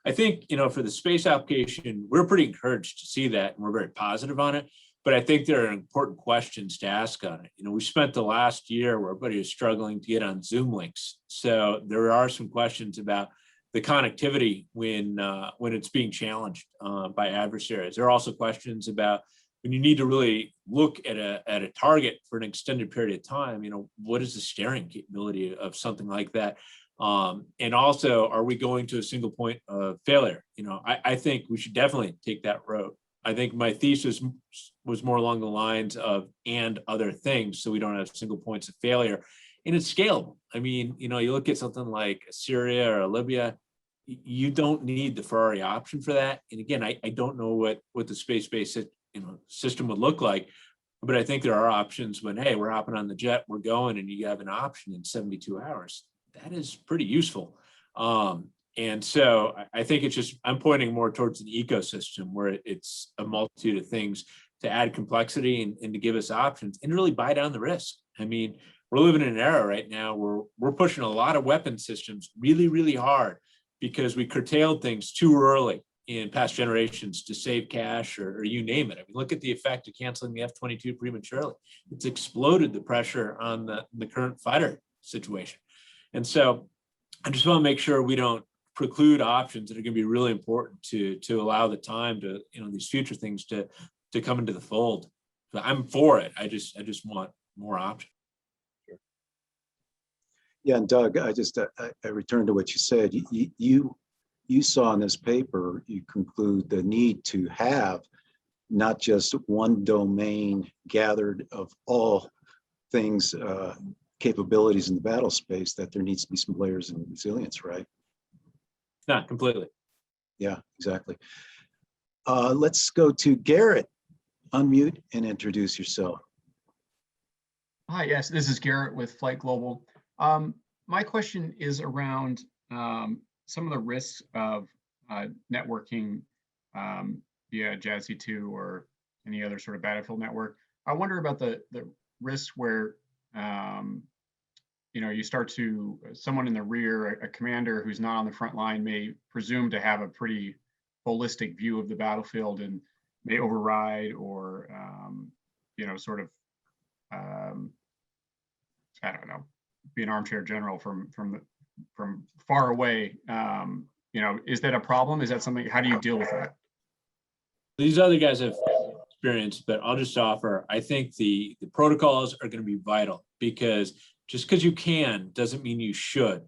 I think, for the space application, we're pretty encouraged to see that, and we're very positive on it. But I think there are important questions to ask on it. We spent the last year where everybody was struggling to get on Zoom links. So there are some questions about the connectivity when it's being challenged by adversaries. There are also questions about when you need to really look at a target for an extended period of time. What is the steering capability of something like that? And also, are we going to a single point of failure? I think we should definitely take that road. I think my thesis was more along the lines of and other things, so we don't have single points of failure. And it's scalable. You look at something like Syria or Libya, you don't need the Ferrari option for that. And again, I don't know what the space-based system would look like, but I think there are options when, hey, we're hopping on the jet, we're going, and you have an option in 72 hours. That is pretty useful. And so I think it's just, I'm pointing more towards an ecosystem where it's a multitude of things to add complexity and to give us options and really buy down the risk. We're living in an era right now where we're pushing a lot of weapon systems really, really hard because we curtailed things too early in past generations to save cash or you name it. Look at the effect of canceling the F-22 prematurely. It's exploded the pressure on the current fighter situation. And so I just want to make sure we don't preclude options that are going to be really important to allow the time to, these future things to come into the fold. So I'm for it. I just want more options. Yeah, and Doug, I return to what you said. You saw in this paper, you conclude the need to have not just one domain gathered of all things, capabilities in the battle space, that there needs to be some layers and resilience, right? Not completely. Yeah, exactly. Let's go to Garrett. Unmute and introduce yourself. Hi, yes, this is Garrett with Flight Global. My question is around some of the risks of networking via JADC2 or any other sort of battlefield network. I wonder about the risks where you start to, someone in the rear, a commander who's not on the front line may presume to have a pretty holistic view of the battlefield and may override or, I don't know, be an armchair general from far away. Is that a problem? Is that something, how do you deal with that? These other guys have experience, but I'll just offer, I think the protocols are going to be vital, because just because you can doesn't mean you should.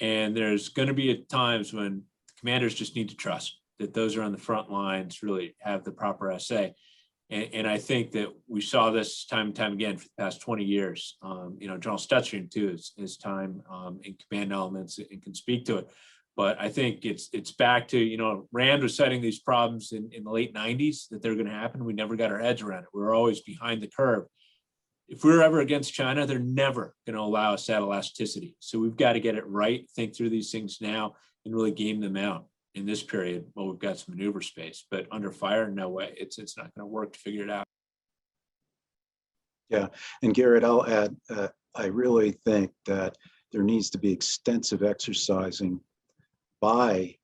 And there's going to be times when commanders just need to trust that those are on the front lines really have the proper SA. And I think that we saw this time and time again for the past 20 years. General Stetson too, his time in command elements and can speak to it. But I think it's back to, Rand was setting these problems in the late 90s that they're going to happen. We never got our heads around it. We were always behind the curve. If we're ever against China, they're never going to allow us that elasticity. So we've got to get it right, think through these things now, and really game them out in this period. Well, we've got some maneuver space, but under fire, no way. It's not going to work to figure it out. Yeah, and Garrett, I'll add, I really think that there needs to be extensive exercising by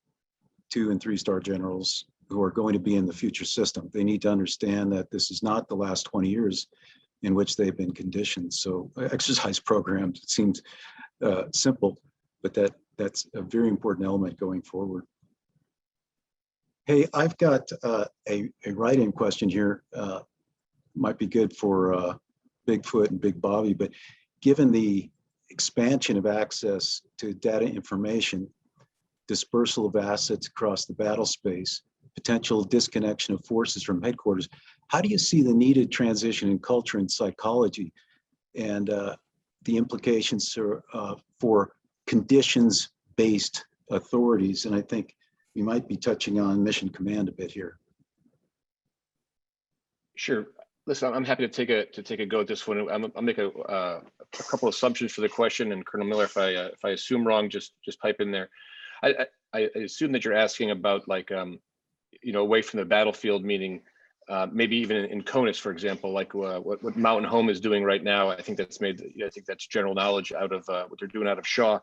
2- and 3-star generals who are going to be in the future system. They need to understand that this is not the last 20 years in which they've been conditioned. So exercise programs, it seems simple, but that's a very important element going forward. Hey, I've got a write-in question here. Might be good for Bigfoot and Big Bobby, but given the expansion of access to data information, dispersal of assets across the battle space, potential disconnection of forces from headquarters, how do you see the needed transition in culture and psychology and the implications for conditions-based authorities? And I think we might be touching on mission command a bit here. Sure. Listen, I'm happy to take a go at this one. I'll make a couple assumptions for the question, and Colonel Miller, if I assume wrong, just pipe in there. I assume that you're asking about, like, away from the battlefield, meaning maybe even in CONUS, for example, like what Mountain Home is doing right now. I think that's general knowledge out of what they're doing out of Shaw.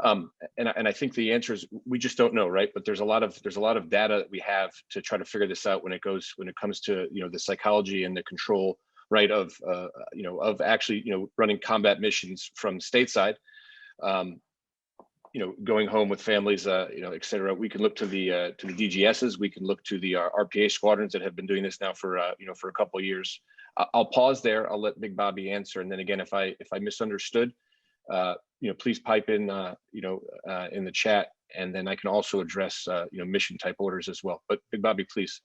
And I think the answer is we just don't know, right? But there's a lot of data that we have to try to figure this out when it comes to the psychology and the control, right, of actually running combat missions from stateside, going home with families, et cetera. We can look to the DGSs. We can look to the RPA squadrons that have been doing this now for a couple of years. I'll pause there. I'll let Big Bobby answer, and then again, if I misunderstood, please pipe in, in the chat, and then I can also address, mission type orders as well. But Big Bobby, please.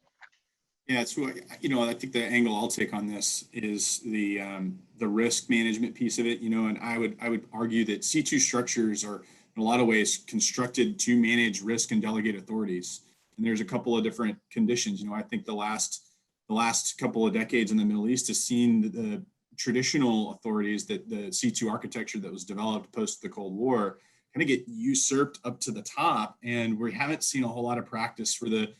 Yeah, so I think the angle I'll take on this is the risk management piece of it. And I would argue that C2 structures are in a lot of ways constructed to manage risk and delegate authorities. And there's a couple of different conditions. I think the last couple of decades in the Middle East has seen the traditional authorities, that the C2 architecture that was developed post the Cold War, kind of get usurped up to the top, and we haven't seen a whole lot of practice for the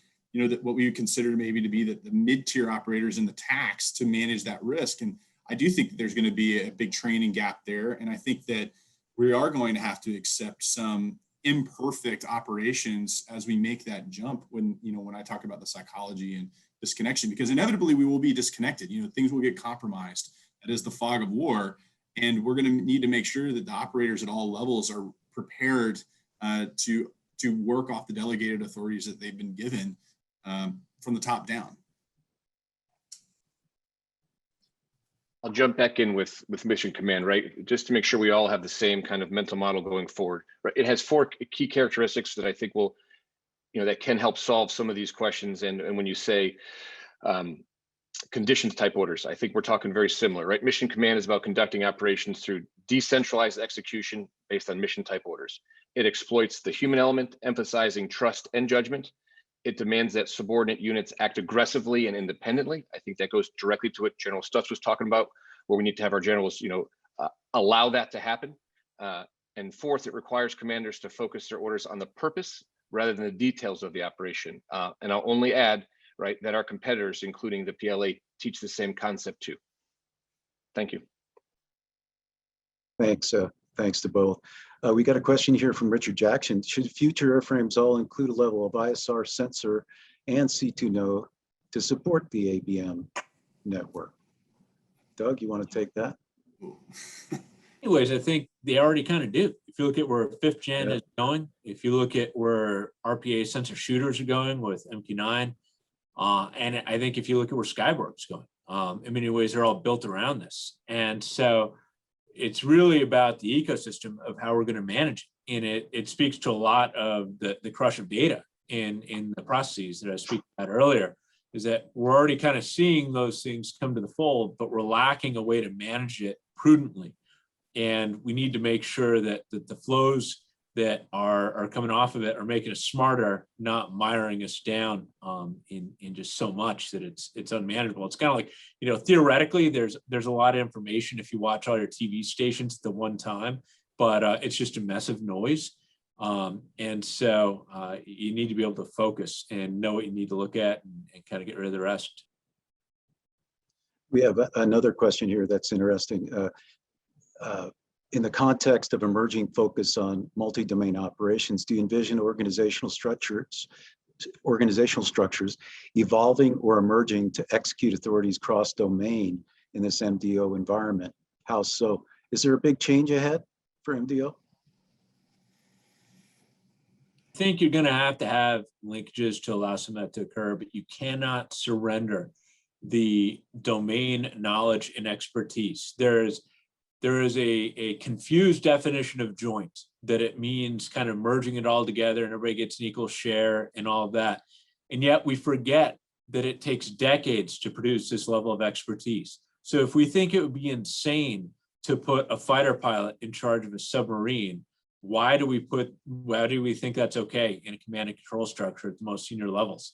what we would consider maybe to be the mid-tier operators in the tax to manage that risk. And I do think that there's going to be a big training gap there, and I think that we are going to have to accept some imperfect operations as we make that jump. When I talk about the psychology and disconnection, because inevitably we will be disconnected. Things will get compromised. That is the fog of war. And we're going to need to make sure that the operators at all levels are prepared to work off the delegated authorities that they've been given from the top down. I'll jump back in with Mission Command, right? Just to make sure we all have the same kind of mental model going forward. Right? It has 4 key characteristics that I think will, that can help solve some of these questions. And when you say conditions type orders, I think we're talking very similar, right? Mission Command is about conducting operations through decentralized execution based on mission type orders. It exploits the human element, emphasizing trust and judgment. It demands that subordinate units act aggressively and independently. I think that goes directly to what General Stutz was talking about, where we need to have our generals, allow that to happen. And fourth, it requires commanders to focus their orders on the purpose rather than the details of the operation. And I'll only add, right, that our competitors, including the PLA, teach the same concept too. Thank you. Thanks. Thanks to both. We got a question here from Richard Jackson. Should future airframes all include a level of ISR sensor and C2 node to support the ABM network? Doug, you want to take that? Anyways, I think they already kind of do. If you look at where 5th gen is going, if you look at where RPA sensor shooters are going with MQ-9, and I think if you look at where Skyborg's going, in many ways, they're all built around this. And so it's really about the ecosystem of how we're going to manage it. And it speaks to a lot of the crush of data in the processes that I was speaking about earlier, is that we're already kind of seeing those things come to the fold, but we're lacking a way to manage it prudently. And we need to make sure that the flows that are coming off of it are making us smarter, not miring us down in just so much that it's unmanageable. It's kind of like, theoretically, there's a lot of information if you watch all your TV stations at the one time, but it's just a mess of noise. And so you need to be able to focus and know what you need to look at and kind of get rid of the rest. We have another question here that's interesting. In the context of emerging focus on multi-domain operations, do you envision organizational structures evolving or emerging to execute authorities cross-domain in this MDO environment? How so? Is there a big change ahead for MDO? I think you're going to have linkages to allow some of that to occur, but you cannot surrender the domain knowledge and expertise. There is a confused definition of joint, that it means kind of merging it all together and everybody gets an equal share and all of that. And yet we forget that it takes decades to produce this level of expertise. So if we think it would be insane to put a fighter pilot in charge of a submarine, why do we think that's okay in a command and control structure at the most senior levels?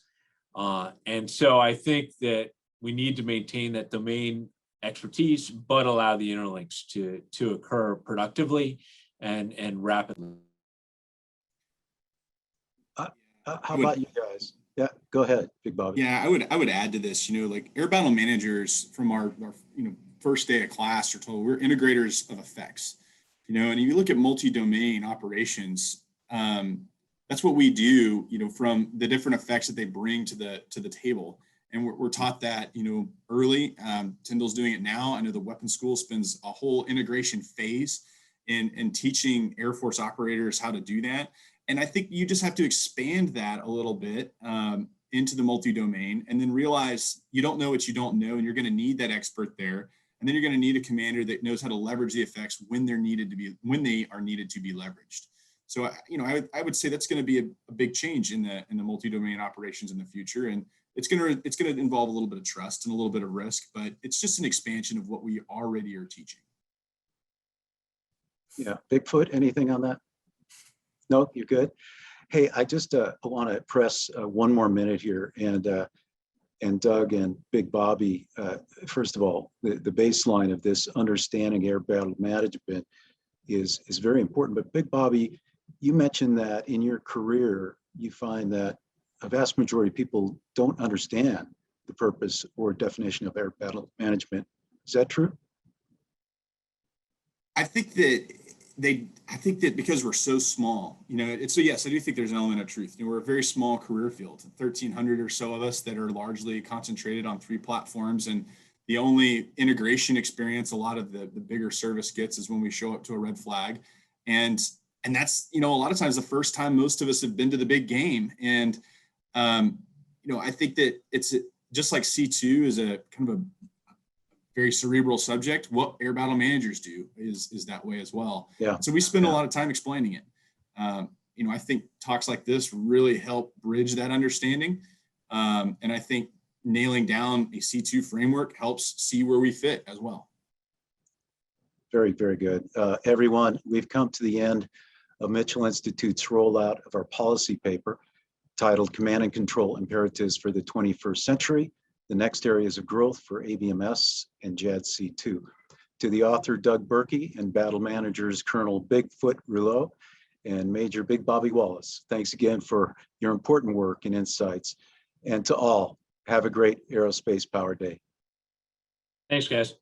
And so I think that we need to maintain that domain expertise, but allow the interlinks to occur productively and rapidly. How about you guys? Yeah, go ahead, Big Bobby. Yeah, I would add to this, like air battle managers from our first day of class are told we're integrators of effects, and if you look at multi-domain operations, that's what we do, from the different effects that they bring to the table. And we're taught that, early. Tyndall's doing it now. I know the weapons school spends a whole integration phase in teaching Air Force operators how to do that. And I think you just have to expand that a little bit into the multi-domain, and then realize you don't know what you don't know, and you're going to need that expert there. And then you're going to need a commander that knows how to leverage the effects when they are needed to be leveraged. So, I would say that's going to be a big change in the multi-domain operations in the future, and it's going to involve a little bit of trust and a little bit of risk, but it's just an expansion of what we already are teaching. Yeah, Bigfoot, anything on that? No, you're good. Hey, I just want to press one more minute here, and Doug and Big Bobby. First of all, the baseline of this understanding air battle management is very important. But Big Bobby, you mentioned that in your career, you find that a vast majority of people don't understand the purpose or definition of air battle management. Is that true? I think that because we're so small, so yes, I do think there's an element of truth. We're a very small career field, 1,300 or so of us that are largely concentrated on 3 platforms. And the only integration experience a lot of the bigger service gets is when we show up to a red flag. And that's, a lot of times the first time most of us have been to the big game. And, I think that it's just like C2 is a kind of a very cerebral subject. What air battle managers do is that way as well. Yeah. So we spend a lot of time explaining it. I think talks like this really help bridge that understanding. And I think nailing down a C2 framework helps see where we fit as well. Very, very good. Everyone, we've come to the end of Mitchell Institute's rollout of our policy paper titled Command and Control Imperatives for the 21st Century, the Next Areas of Growth for ABMS and JADC2. To the author, Doug Burkey, and battle managers, Colonel Bigfoot Rouleau and Major Big Bobby Wallace, thanks again for your important work and insights. And to all, have a great Aerospace Power Day. Thanks, guys.